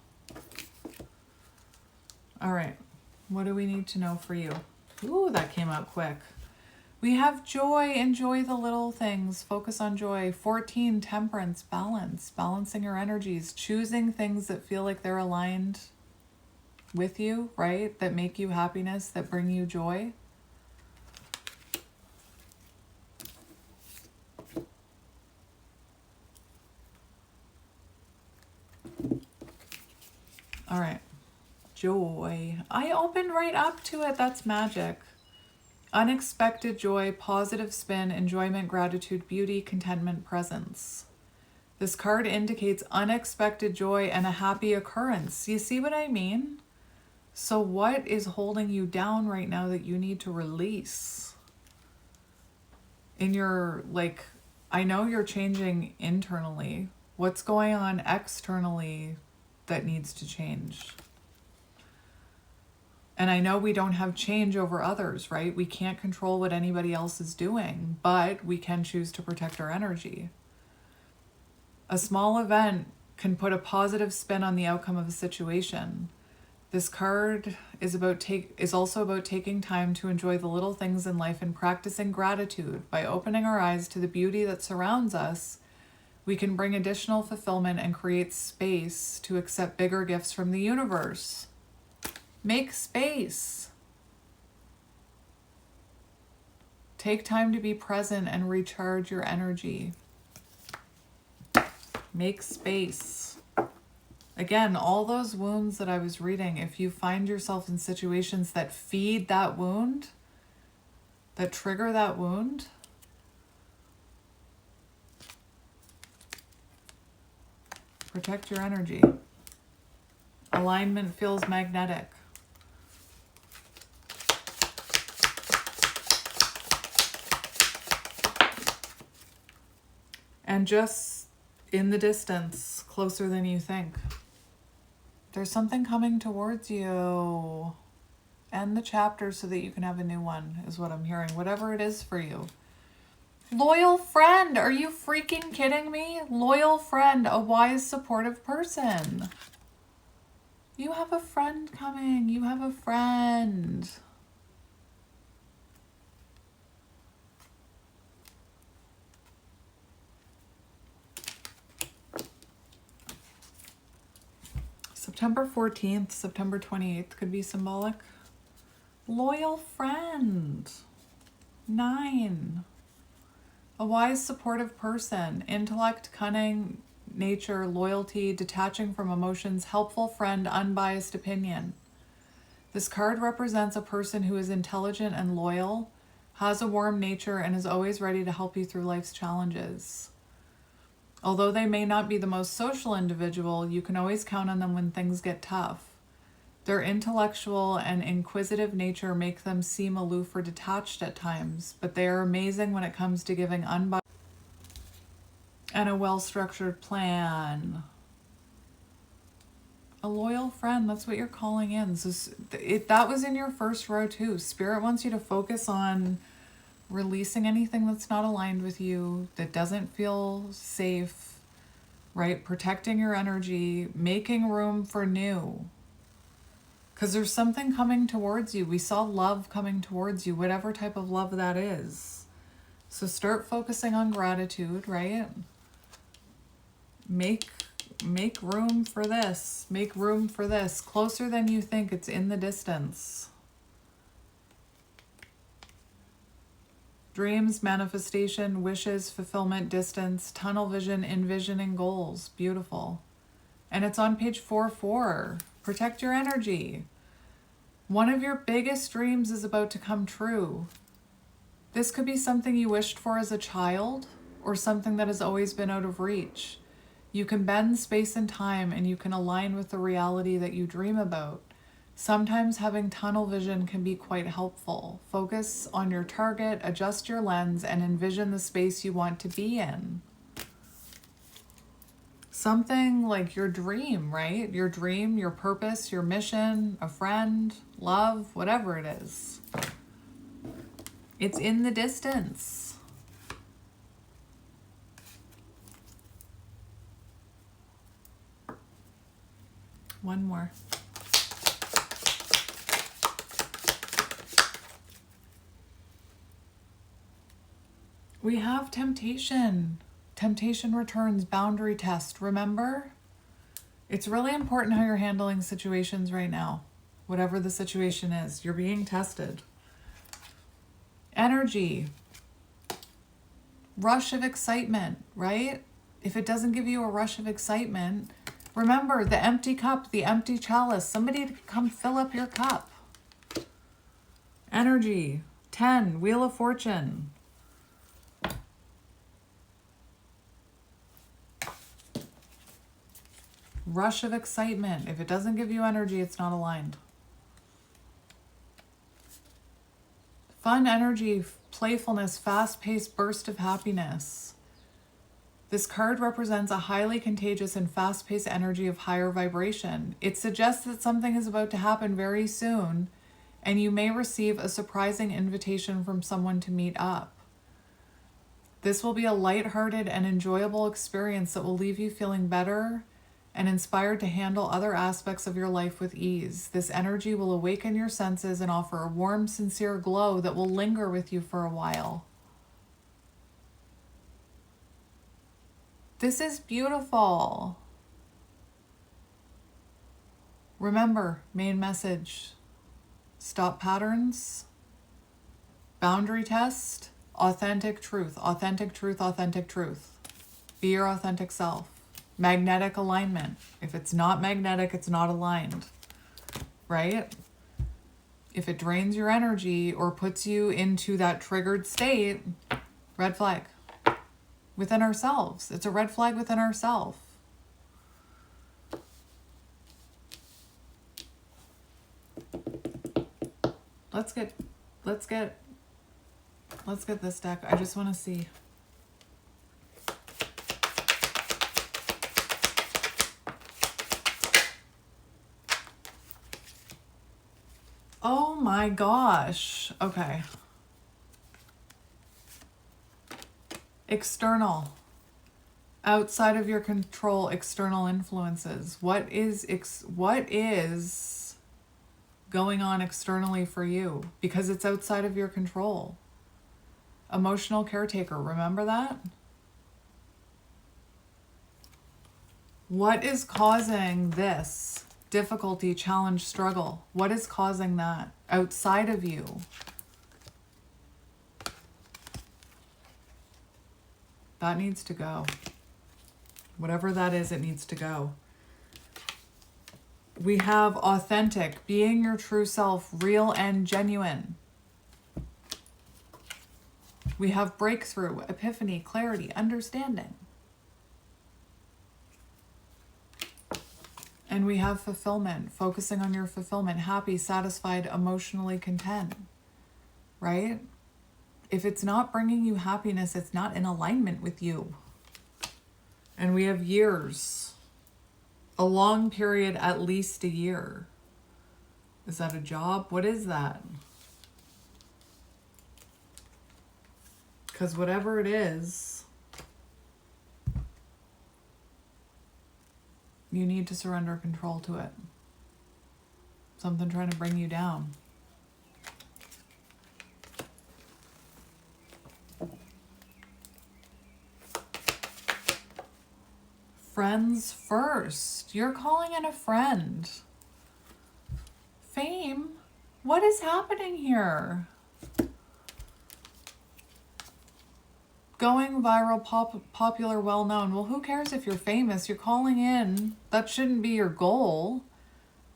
All right. What do we need to know for you? Ooh, that came out quick. We have joy. Enjoy the little things. Focus on joy. 14, temperance, balance. Balancing your energies. Choosing things that feel like they're aligned with you, right? That make you happiness, that bring you joy. All right. Joy. I opened right up to it. That's magic. Unexpected joy, positive spin, enjoyment, gratitude, beauty, contentment, presence. This card indicates unexpected joy and a happy occurrence. You see what I mean? So what is holding you down right now that you need to release? In your, like, I know you're changing internally. What's going on externally that needs to change? And I know we don't have change over others, right? We can't control what anybody else is doing, but we can choose to protect our energy. A small event can put a positive spin on the outcome of a situation. This card is also about taking time to enjoy the little things in life and practicing gratitude. By opening our eyes to the beauty that surrounds us, we can bring additional fulfillment and create space to accept bigger gifts from the universe. Make space. Take time to be present and recharge your energy. Make space. Again, all those wounds that I was reading, if you find yourself in situations that feed that wound, that trigger that wound, protect your energy. Alignment feels magnetic. And just in the distance, closer than you think, there's something coming towards you. End the chapter so that you can have a new one, is what I'm hearing. Whatever it is for you. Loyal friend. Are you freaking kidding me? Loyal friend. A wise, supportive person. You have a friend coming. You have a friend. September 14th, September 28th could be symbolic. Loyal friend. 9. A wise, supportive person. Intellect, cunning, nature, loyalty, detaching from emotions, helpful friend, unbiased opinion. This card represents a person who is intelligent and loyal, has a warm nature, and is always ready to help you through life's challenges. Although they may not be the most social individual, you can always count on them when things get tough. Their intellectual and inquisitive nature make them seem aloof or detached at times, but they are amazing when it comes to giving unbiased and a well-structured plan. A loyal friend, that's what you're calling in. So that was in your first row too. Spirit wants you to focus on releasing anything that's not aligned with you, that doesn't feel safe, right? Protecting your energy, making room for new. Because there's something coming towards you. We saw love coming towards you, whatever type of love that is. So start focusing on gratitude, right? Make room for this. Make room for this. Closer than you think. It's in the distance. Dreams, manifestation, wishes, fulfillment, distance, tunnel vision, envisioning goals. Beautiful. And it's on page 4-4. Protect your energy. One of your biggest dreams is about to come true. This could be something you wished for as a child or something that has always been out of reach. You can bend space and time and you can align with the reality that you dream about. Sometimes having tunnel vision can be quite helpful. Focus on your target, adjust your lens, and envision the space you want to be in. Something like your dream, right? Your dream, your purpose, your mission, a friend, love, whatever it is. It's in the distance. One more. We have temptation. Temptation returns, boundary test. Remember? It's really important how you're handling situations right now. Whatever the situation is, you're being tested. Energy. Rush of excitement, right? If it doesn't give you a rush of excitement, remember the empty cup, the empty chalice. Somebody to come fill up your cup. Energy. 10, Wheel of Fortune. Rush of excitement. If it doesn't give you energy, it's not aligned. Fun energy, playfulness, fast-paced burst of happiness. This card represents a highly contagious and fast-paced energy of higher vibration. It suggests that something is about to happen very soon, and you may receive a surprising invitation from someone to meet up. This will be a lighthearted and enjoyable experience that will leave you feeling better and inspired to handle other aspects of your life with ease. This energy will awaken your senses and offer a warm, sincere glow that will linger with you for a while. This is beautiful. Remember, main message. Stop patterns. Boundary test. Authentic truth. Authentic truth. Authentic truth. Be your authentic self. Magnetic alignment. If it's not magnetic, it's not aligned, right? If it drains your energy or puts you into that triggered state, red flag within ourselves. It's a red flag within ourselves. Let's get this deck. I just want to see. Oh my gosh. Okay. External. Outside of your control, external influences. What is going on externally for you? Because it's outside of your control. Emotional caretaker. Remember that? What is causing this? Difficulty, challenge, struggle. What is causing that outside of you? That needs to go. Whatever that is, it needs to go. We have authentic, being your true self, real and genuine. We have breakthrough, epiphany, clarity, understanding. And we have fulfillment, focusing on your fulfillment, happy, satisfied, emotionally content, right? If it's not bringing you happiness, it's not in alignment with you. And we have years, a long period, at least a year. Is that a job? What is that? Because whatever it is, you need to surrender control to it. Something trying to bring you down. Friends first. You're calling in a friend. Fame? What is happening here? Going viral, popular, well-known. Well, who cares if you're famous? You're calling in. That shouldn't be your goal.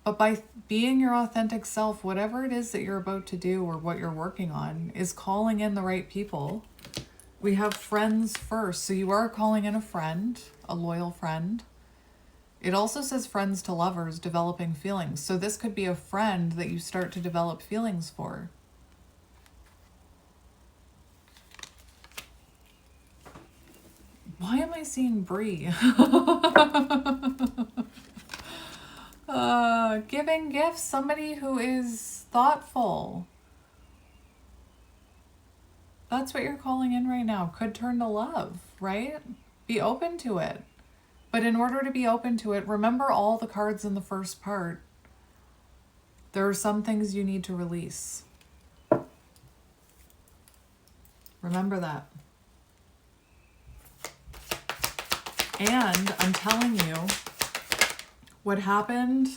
But by being your authentic self, whatever it is that you're about to do or what you're working on is calling in the right people. We have friends first. So you are calling in a friend, a loyal friend. It also says friends to lovers, developing feelings. So this could be a friend that you start to develop feelings for. Why am I seeing Brie? Giving gifts, somebody who is thoughtful. That's what you're calling in right now. Could turn to love, right? Be open to it. But in order to be open to it, remember all the cards in the first part. There are some things you need to release. Remember that. And I'm telling you, what happened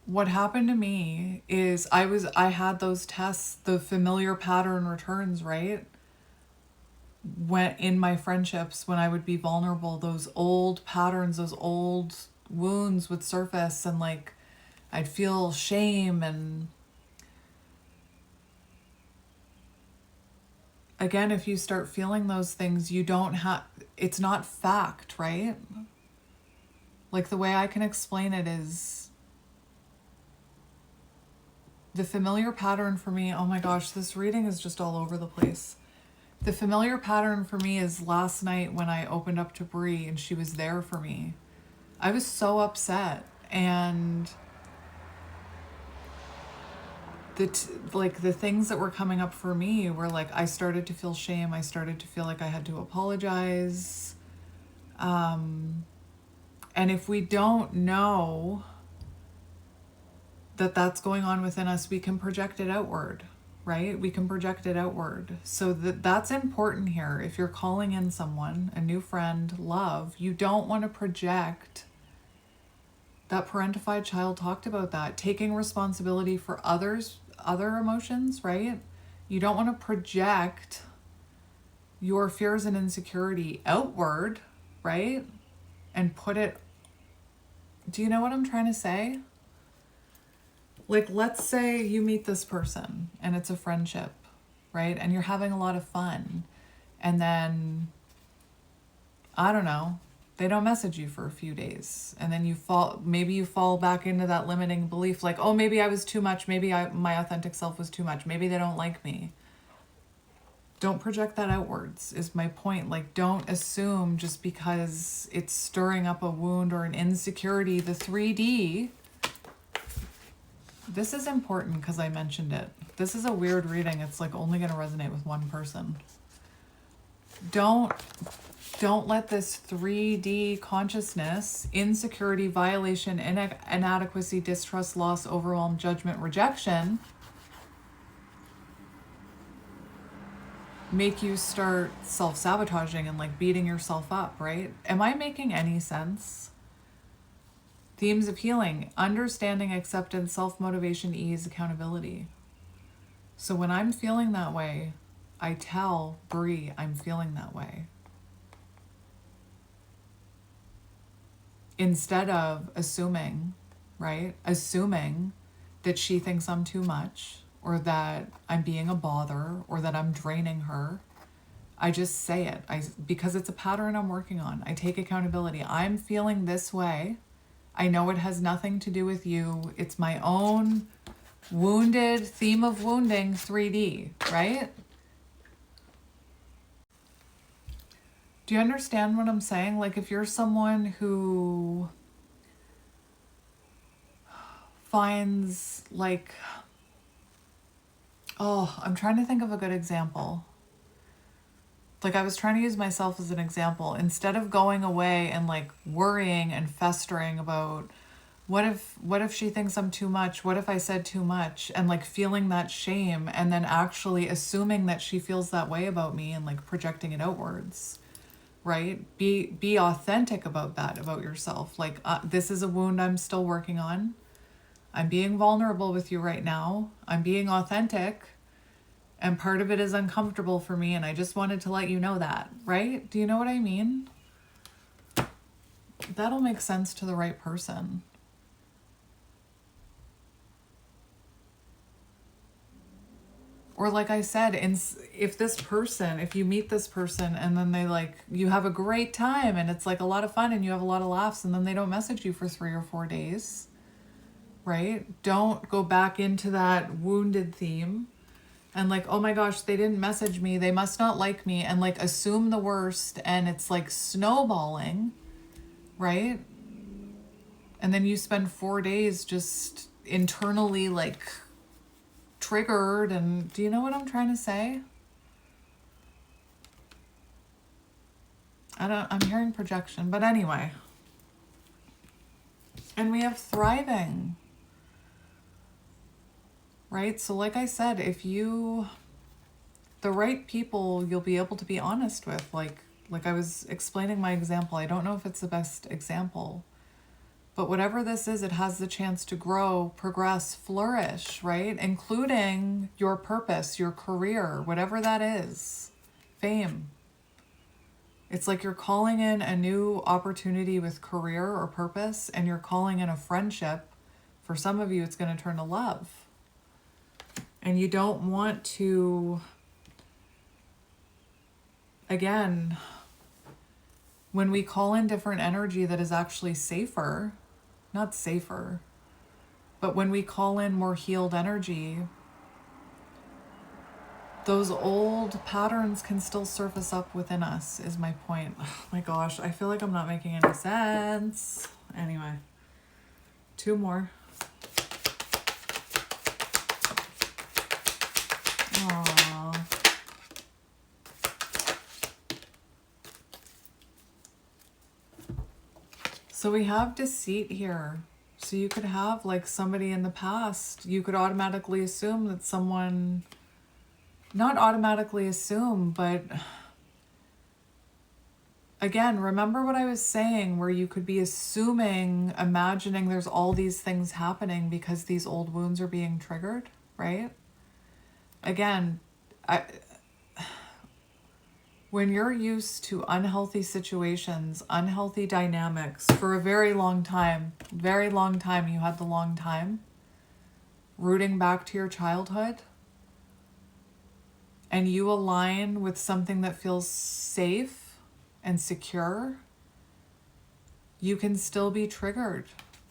to me is I had those tests, the familiar pattern returns, right? When in my friendships, when I would be vulnerable, those old patterns, those old wounds would surface, and like I'd feel shame. And again, if you start feeling those things, you don't have, it's not fact, right? Like the way I can explain it is the familiar pattern for me. Oh my gosh, this reading is just all over the place. The familiar pattern for me is last night when I opened up to Brie and she was there for me. I was so upset, and the things that were coming up for me were like, I started to feel shame. I started to feel like I had to apologize. And if we don't know that that's going on within us, we can project it outward, right? We can project it outward. So that's important here. If you're calling in someone, a new friend, love, you don't want to project. That parentified child talked about that, taking responsibility for other emotions, right? You don't want to project your fears and insecurity outward, right? And put it, do you know what I'm trying to say? Like, let's say you meet this person and it's a friendship, right? And you're having a lot of fun. And then, I don't know, they don't message you for a few days. And then maybe you fall back into that limiting belief, like, oh, maybe I was too much. Maybe my authentic self was too much. Maybe they don't like me. Don't project that outwards is my point. Like, don't assume just because it's stirring up a wound or an insecurity. The 3D, this is important because I mentioned it. This is a weird reading. It's like only going to resonate with one person. Don't let this 3D consciousness, insecurity, violation, inadequacy, distrust, loss, overwhelm, judgment, rejection, make you start self-sabotaging and like beating yourself up, right? Am I making any sense? Themes of healing: understanding, acceptance, self-motivation, ease, accountability. So when I'm feeling that way, I tell Brie I'm feeling that way. Instead of assuming, right? Assuming that she thinks I'm too much, or that I'm being a bother, or that I'm draining her. I just say it. Because it's a pattern I'm working on. I take accountability. I'm feeling this way. I know it has nothing to do with you. It's my own wounded theme of wounding 3D, right? Do you understand what I'm saying? Like, if you're someone who finds like, oh, I'm trying to think of a good example. Like, I was trying to use myself as an example. Instead of going away and like worrying and festering about what if she thinks I'm too much? What if I said too much? And like feeling that shame, and then actually assuming that she feels that way about me and like projecting it outwards, right? Be authentic about that, about yourself. Like, this is a wound I'm still working on. I'm being vulnerable with you right now. I'm being authentic. And part of it is uncomfortable for me, and I just wanted to let you know that, right? Do you know what I mean? That'll make sense to the right person. Or like I said, if you meet this person and then they like, you have a great time and it's like a lot of fun and you have a lot of laughs and then they don't message you for 3 or 4 days, right? Don't go back into that wounded theme and like, oh my gosh, they didn't message me, they must not like me, and like assume the worst, and it's like snowballing, right? And then you spend 4 days just internally like triggered. And do you know what I'm trying to say? I'm hearing projection, but anyway. And we have thriving, right? So like I said, the right people you'll be able to be honest with, like I was explaining my example. I don't know if it's the best example, but whatever this is, it has the chance to grow, progress, flourish, right? Including your purpose, your career, whatever that is, fame. It's like you're calling in a new opportunity with career or purpose, and you're calling in a friendship. For some of you, it's going to turn to love. And you don't want to, again, when we call in different energy that is actually safer, not safer, but when we call in more healed energy, those old patterns can still surface up within us, is my point. Oh my gosh, I feel like I'm not making any sense. Anyway, 2 more. Aww. So we have deceit here. So you could have like somebody in the past, you could automatically assume that someone, not automatically assume, but again, remember what I was saying, where you could be assuming, imagining there's all these things happening because these old wounds are being triggered, right? Again, when you're used to unhealthy situations, unhealthy dynamics for a very long time, you had the long time, rooting back to your childhood, and you align with something that feels safe and secure, you can still be triggered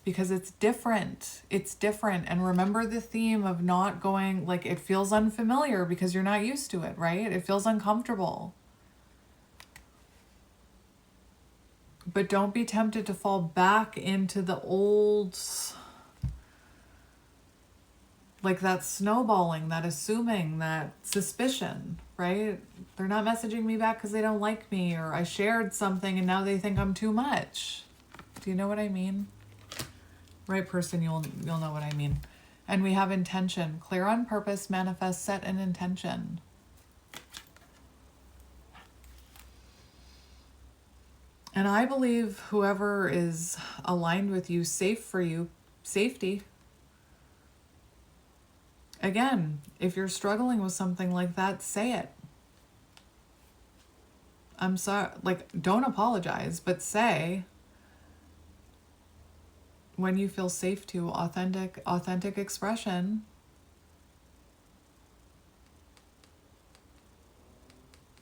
because it's different. It's different. And remember the theme of not going, like, it feels unfamiliar because you're not used to it, right? It feels uncomfortable. But don't be tempted to fall back into the old, like that snowballing, that assuming, that suspicion, right? They're not messaging me back because they don't like me, or I shared something and now they think I'm too much. Do you know what I mean? Right person, you'll know what I mean. And we have intention. Clear on purpose, manifest, set an intention. And I believe whoever is aligned with you, safe for you, safety. Again, if you're struggling with something like that, say it. I'm sorry, like, don't apologize, but say when you feel safe to, authentic expression.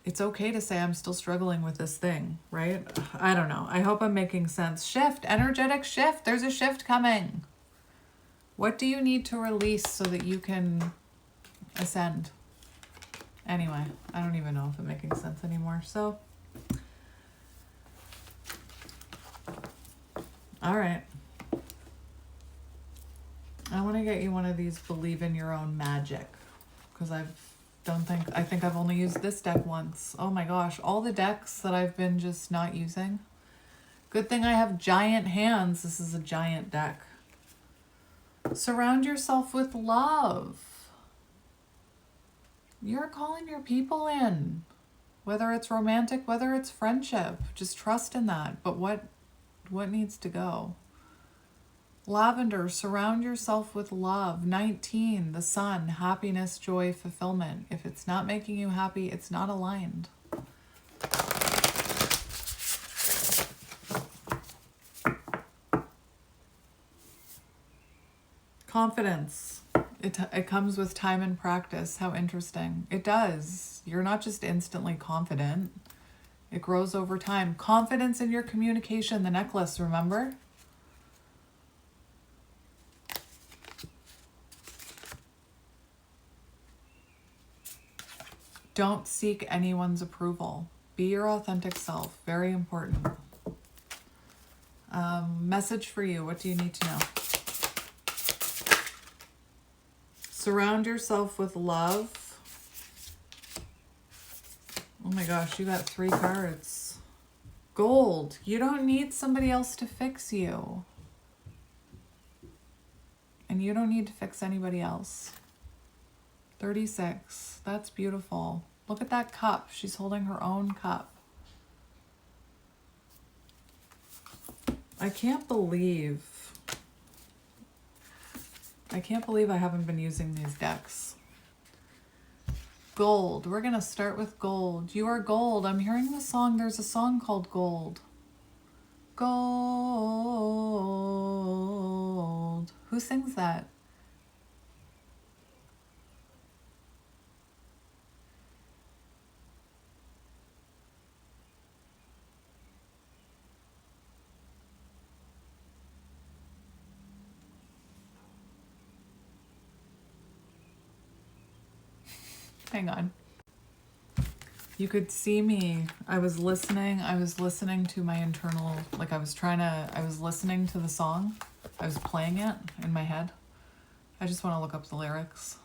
It's okay to say I'm still struggling with this thing, right? I don't know. I hope I'm making sense. Shift, energetic shift. There's a shift coming. What do you need to release so that you can ascend? Anyway, I don't even know if it's making sense anymore. So, all right. I want to get you one of these believe in your own magic, because I think I've only used this deck once. Oh my gosh, all the decks that I've been just not using. Good thing I have giant hands. This is a giant deck. Surround yourself with love. You're calling your people in, whether it's romantic, whether it's friendship. Just trust in that. But what needs to go? Lavender, surround yourself with love. 19, the sun, happiness, joy, fulfillment. If it's not making you happy, it's not aligned. Confidence. It comes with time and practice. How interesting. It does. You're not just instantly confident. It grows over time. Confidence in your communication, the necklace, remember? Don't seek anyone's approval. Be your authentic self. Very important. Message for you. What do you need to know? Surround yourself with love. Oh my gosh, you got 3 cards. Gold. You don't need somebody else to fix you. And you don't need to fix anybody else. 36. That's beautiful. Look at that cup. She's holding her own cup. I can't believe I haven't been using these decks. Gold. We're going to start with gold. You are gold. I'm hearing the song. There's a song called Gold. Gold. Who sings that? Hang on. You could see me. I was listening to my internal, like I was listening to the song. I was playing it in my head. I just want to look up the lyrics.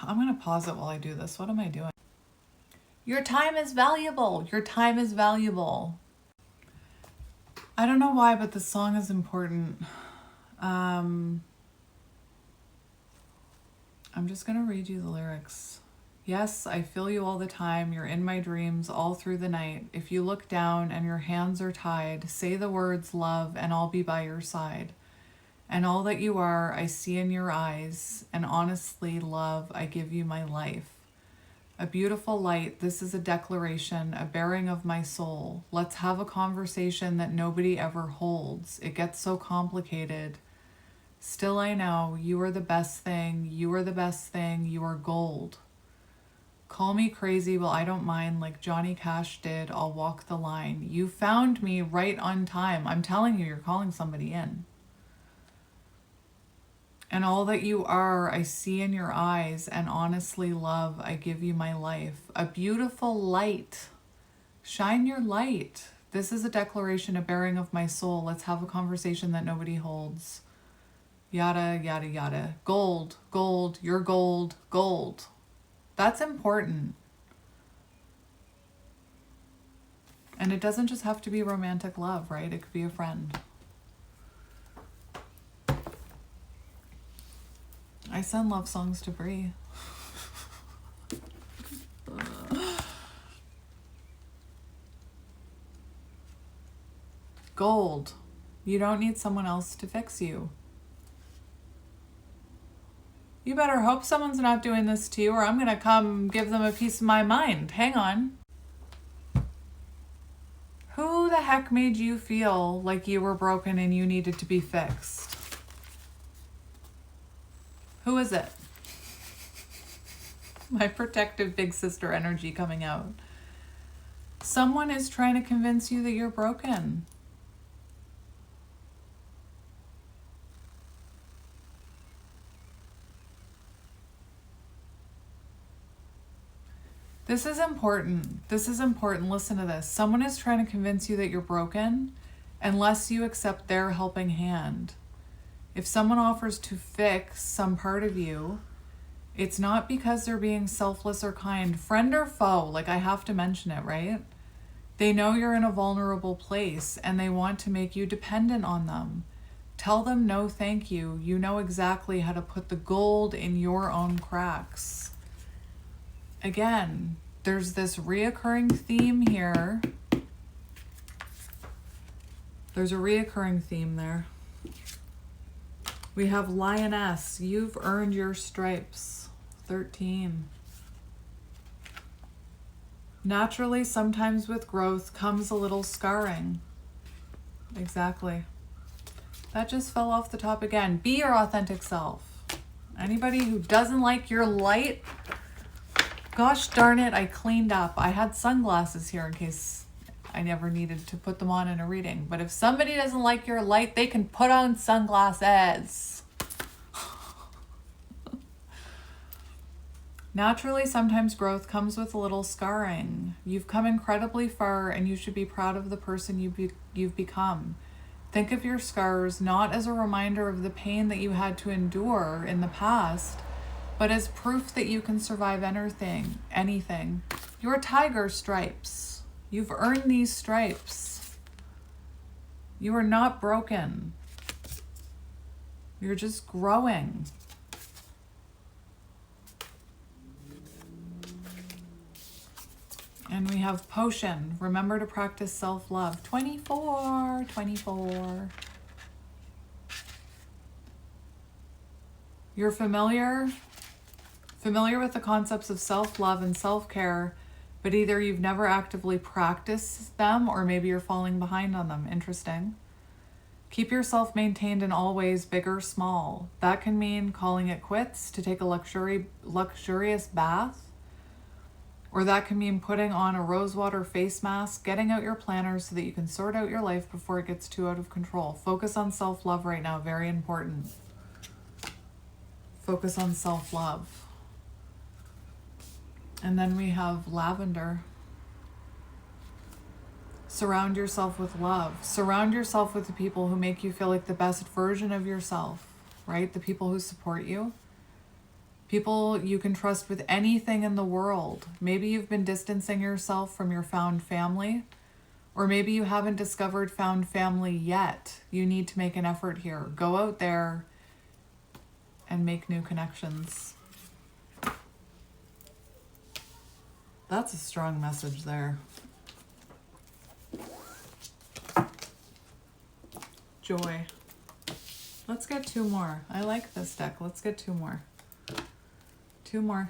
I'm going to pause it while I do this. What am I doing? Your time is valuable. Your time is valuable. I don't know why, but the song is important. I'm just going to read you the lyrics. Yes, I feel you all the time. You're in my dreams all through the night. If you look down and your hands are tied, say the words love and I'll be by your side. And all that you are, I see in your eyes. And honestly, love, I give you my life. A beautiful light, this is a declaration, a bearing of my soul. Let's have a conversation that nobody ever holds. It gets so complicated. Still I know, you are the best thing, you are the best thing, you are gold. Call me crazy, well I don't mind, like Johnny Cash did, I'll walk the line. You found me right on time. I'm telling you, you're calling somebody in. And all that you are, I see in your eyes, and honestly, love, I give you my life. A beautiful light. Shine your light. This is a declaration, a bearing of my soul. Let's have a conversation that nobody holds. Yada, yada, yada. Gold, gold, you're gold, gold. That's important. And it doesn't just have to be romantic love, right? It could be a friend. I send love songs to Bree. Gold. You don't need someone else to fix you. You better hope someone's not doing this to you or I'm going to come give them a piece of my mind. Hang on. Who the heck made you feel like you were broken and you needed to be fixed? Who is it? My protective big sister energy coming out. Someone is trying to convince you that you're broken. This is important. This is important. Listen to this. Someone is trying to convince you that you're broken unless you accept their helping hand. If someone offers to fix some part of you, it's not because they're being selfless or kind. Friend or foe, like I have to mention it, right? They know you're in a vulnerable place and they want to make you dependent on them. Tell them no thank you. You know exactly how to put the gold in your own cracks. Again, there's this reoccurring theme here. There's a reoccurring theme there. We have lioness. You've earned your stripes. 13. Naturally, sometimes with growth comes a little scarring. Exactly. That just fell off the top again. Be your authentic self. Anybody who doesn't like your light, gosh darn it, I cleaned up. I had sunglasses here in case I never needed to put them on in a reading. But if somebody doesn't like your light, they can put on sunglasses. Naturally, sometimes growth comes with a little scarring. You've come incredibly far and you should be proud of the person you've become. Think of your scars not as a reminder of the pain that you had to endure in the past, but as proof that you can survive anything. Your tiger stripes. You've earned these stripes. You are not broken. You're just growing. And we have potion. Remember to practice self-love. 24. You're familiar with the concepts of self-love and self-care, but either you've never actively practiced them or maybe you're falling behind on them. Interesting. Keep yourself maintained in all ways, big or small. That can mean calling it quits to take a luxurious bath, or that can mean putting on a rosewater face mask, getting out your planner so that you can sort out your life before it gets too out of control. Focus on self-love right now, very important. Focus on self-love. And then we have lavender. Surround yourself with love. Surround yourself with the people who make you feel like the best version of yourself, right? The people who support you. People you can trust with anything in the world. Maybe you've been distancing yourself from your found family, or maybe you haven't discovered found family yet. You need to make an effort here. Go out there and make new connections. That's a strong message there. Joy. Let's get 2 more. I like this deck. Let's get 2 more. 2 more.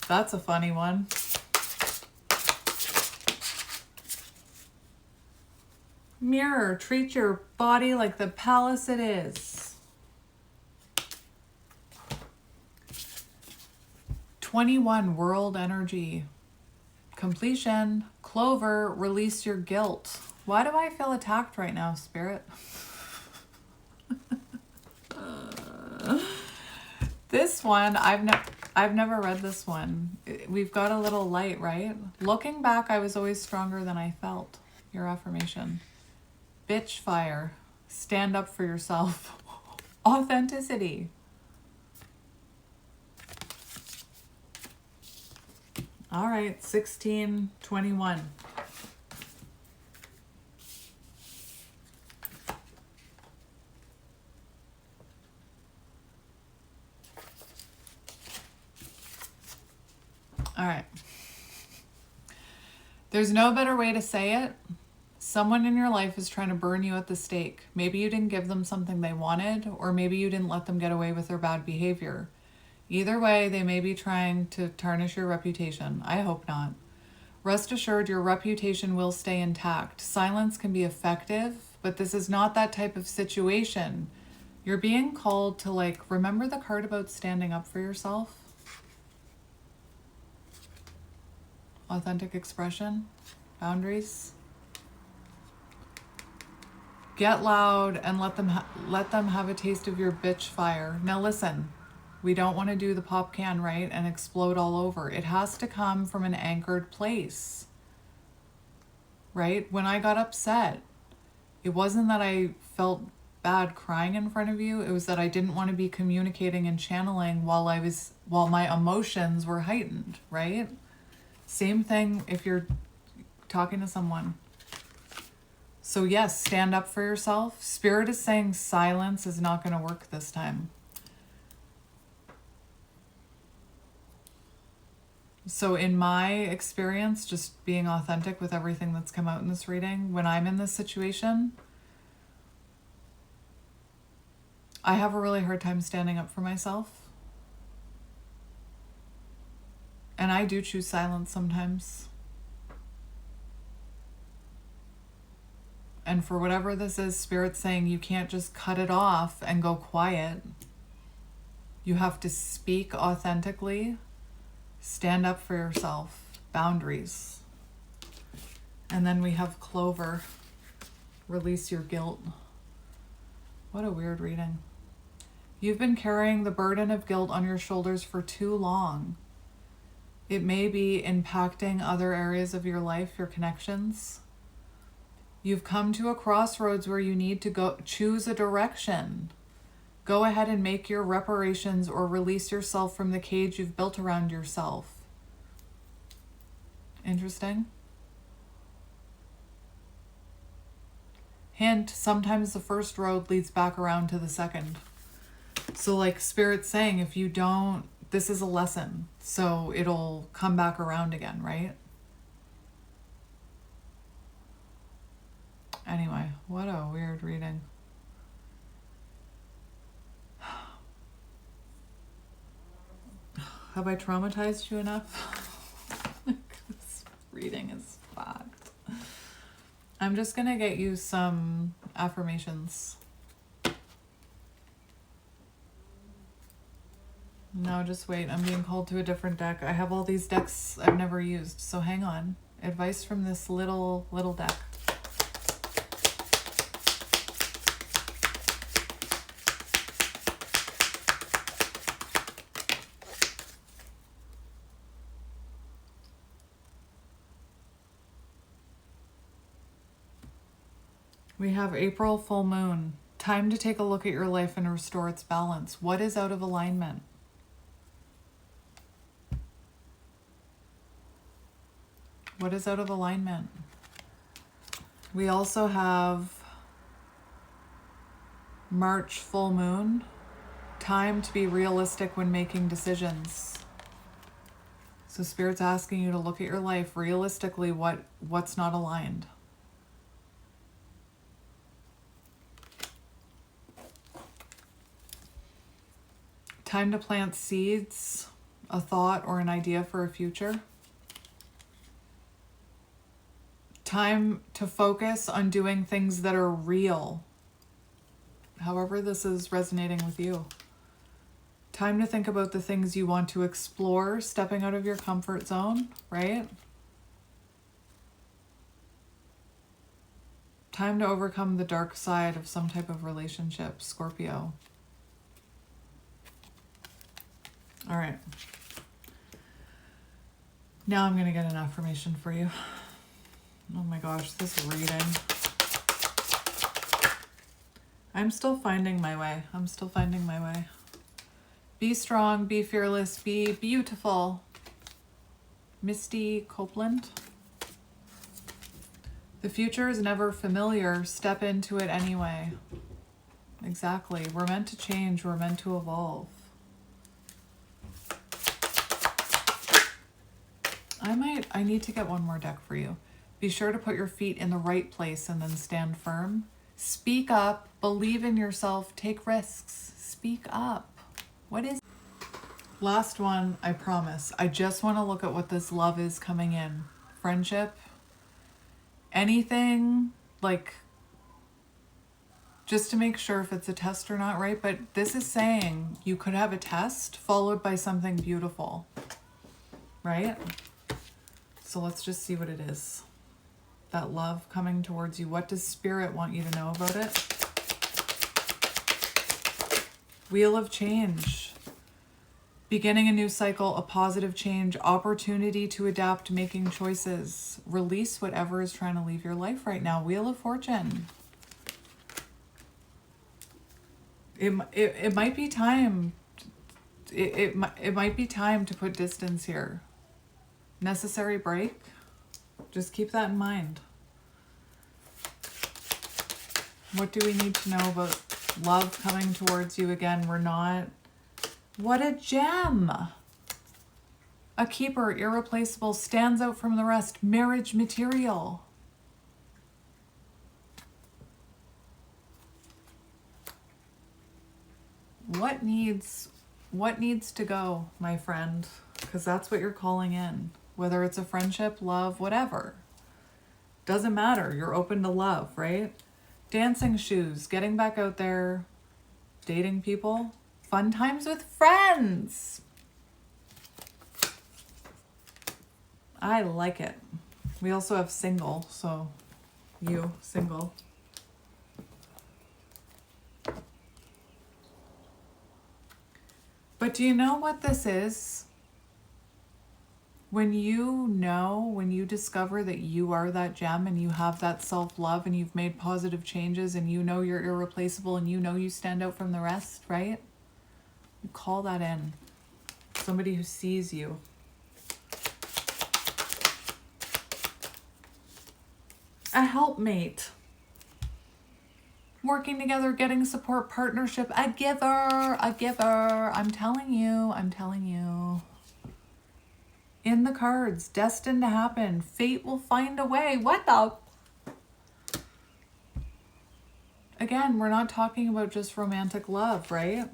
That's a funny one. Mirror, treat your body like the palace it is. 21, world energy. Completion. Clover, release your guilt. Why do I feel attacked right now, Spirit? This one, I've never read this one. We've got a little light, right? Looking back, I was always stronger than I felt. Your affirmation. Bitch fire. Stand up for yourself. Authenticity. All right, 1621. All right. There's no better way to say it. Someone in your life is trying to burn you at the stake. Maybe you didn't give them something they wanted, or maybe you didn't let them get away with their bad behavior. Either way, they may be trying to tarnish your reputation. I hope not. Rest assured, your reputation will stay intact. Silence can be effective, but this is not that type of situation. You're being called to, remember the card about standing up for yourself? Authentic expression, boundaries. Get loud and let them have a taste of your bitch fire. Now listen, we don't want to do the pop can, right, and explode all over. It has to come from an anchored place, right? When I got upset, it wasn't that I felt bad crying in front of you. It was that I didn't want to be communicating and channeling while my emotions were heightened, right? Same thing if you're talking to someone. So yes, stand up for yourself. Spirit is saying silence is not going to work this time. So in my experience, just being authentic with everything that's come out in this reading, when I'm in this situation, I have a really hard time standing up for myself. And I do choose silence sometimes. And for whatever this is, Spirit's saying you can't just cut it off and go quiet. You have to speak authentically, stand up for yourself, boundaries. And then we have Clover, release your guilt. What a weird reading. You've been carrying the burden of guilt on your shoulders for too long. It may be impacting other areas of your life, your connections. You've come to a crossroads where you need to go choose a direction. Go ahead and make your reparations or release yourself from the cage you've built around yourself. Interesting. Hint, sometimes the first road leads back around to the second. So like Spirit's saying, if you don't, this is a lesson, so it'll come back around again, right? Anyway, what a weird reading. Have I traumatized you enough? This reading is fucked. I'm just gonna get you some affirmations. No, just wait. I'm being called to a different deck. I have all these decks I've never used, so hang on. Advice from this little deck. We have April full moon. Time to take a look at your life and restore its balance. What is out of alignment? What is out of alignment? We also have March full moon. Time to be realistic when making decisions. So Spirit's asking you to look at your life realistically, what's not aligned. Time to plant seeds, a thought or an idea for a future. Time to focus on doing things that are real. However this is resonating with you. Time to think about the things you want to explore, stepping out of your comfort zone, right? Time to overcome the dark side of some type of relationship, Scorpio. All right. Now I'm going to get an affirmation for you. Oh my gosh, this reading. I'm still finding my way. I'm still finding my way. Be strong, be fearless, be beautiful. Misty Copeland. The future is never familiar. Step into it anyway. Exactly. We're meant to change. We're meant to evolve. I need to get one more deck for you. Be sure to put your feet in the right place and then stand firm. Speak up, believe in yourself, take risks. Speak up. What is... Last one, I promise. I just want to look at what this love is coming in. Friendship. Anything, like, just to make sure if it's a test or not, right? But this is saying you could have a test followed by something beautiful, right? So let's just see what it is. That love coming towards you. What does Spirit want you to know about it? Wheel of Change. Beginning a new cycle, a positive change, opportunity to adapt, making choices. Release whatever is trying to leave your life right now. Wheel of Fortune. It might be time. It might be time to put distance here. Necessary break. Just keep that in mind. What do we need to know about love coming towards you again? We're not... What a gem! A keeper, irreplaceable, stands out from the rest, marriage material. What needs to go, my friend? Because that's what you're calling in. Whether it's a friendship, love, whatever. Doesn't matter. You're open to love, right? Dancing shoes, getting back out there, dating people, fun times with friends. I like it. We also have single, so you, single. But do you know what this is? When you discover that you are that gem and you have that self-love and you've made positive changes and you know you're irreplaceable and you know you stand out from the rest, right? You call that in. Somebody who sees you. A helpmate. Working together, getting support, partnership, a giver. I'm telling you. In the cards, destined to happen. Fate will find a way. What the? Again, we're not talking about just romantic love, right?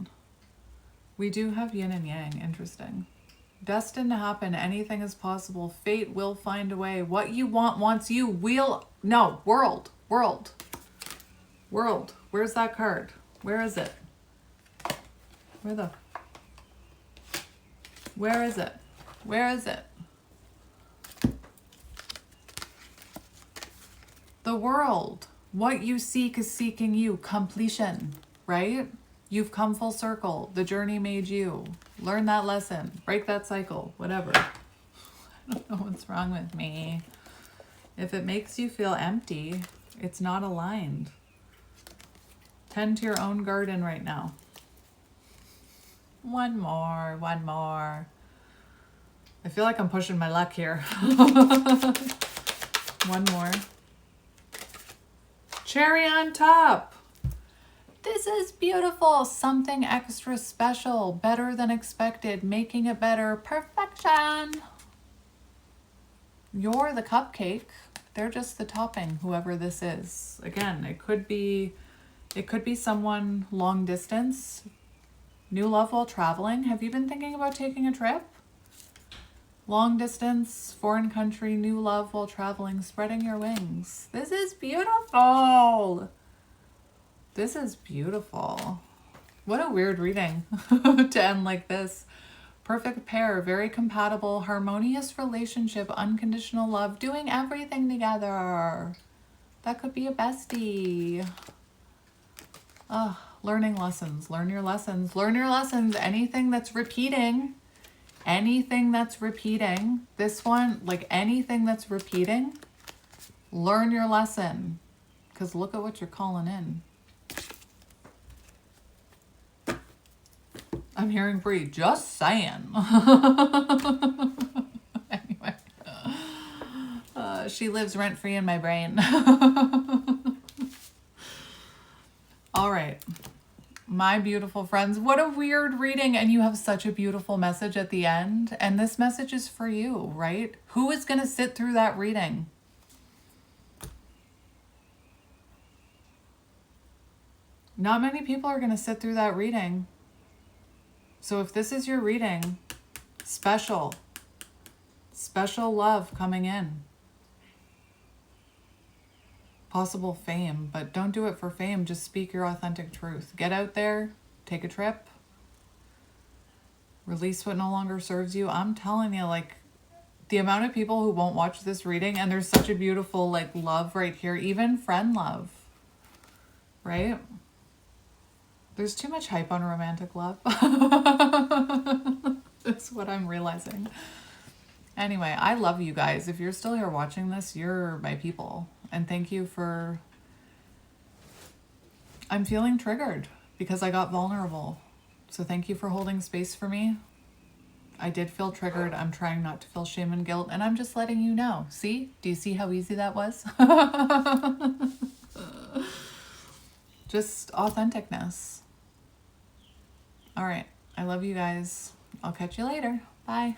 We do have yin and yang. Interesting. Destined to happen. Anything is possible. Fate will find a way. What you want wants you. World. Where's that card? Where is it? Where is it? The world. What you seek is seeking you. Completion, right? You've come full circle. The journey made you. Learn that lesson. Break that cycle. Whatever. I don't know what's wrong with me. If it makes you feel empty, it's not aligned. Tend to your own garden right now. One more. I feel like I'm pushing my luck here. One more. Cherry on top. This is beautiful. Something extra special. Better than expected. Making it better. Perfection. You're the cupcake. They're just the topping, whoever this is. Again, it could be someone long distance. New love while traveling. Have you been thinking about taking a trip? Long distance, foreign country, new love while traveling, spreading your wings. This is beautiful. What a weird reading to end like this. Perfect pair, very compatible, harmonious relationship, unconditional love, doing everything together. That could be a bestie. Learning lessons. Learn your lessons. Anything that's repeating. This one, like anything that's repeating, learn your lesson. Because look at what you're calling in. I'm hearing Bree, just saying. Anyway. She lives rent-free in my brain. All right. My beautiful friends, what a weird reading, and you have such a beautiful message at the end, and this message is for you, right? Who is going to sit through that reading? Not many people are going to sit through that reading. So if this is your reading, special love coming in. Possible fame, but don't do it for fame. Just speak your authentic truth. Get out there, take a trip, release what no longer serves you. I'm telling you, like, the amount of people who won't watch this reading, and there's such a beautiful, like, love right here, even friend love, right? There's too much hype on romantic love. That's what I'm realizing. Anyway, I love you guys. If you're still here watching this, you're my people. And thank you for... I'm feeling triggered because I got vulnerable. So thank you for holding space for me. I did feel triggered. I'm trying not to feel shame and guilt. And I'm just letting you know. See? Do you see how easy that was? Just authenticness. All right. I love you guys. I'll catch you later. Bye.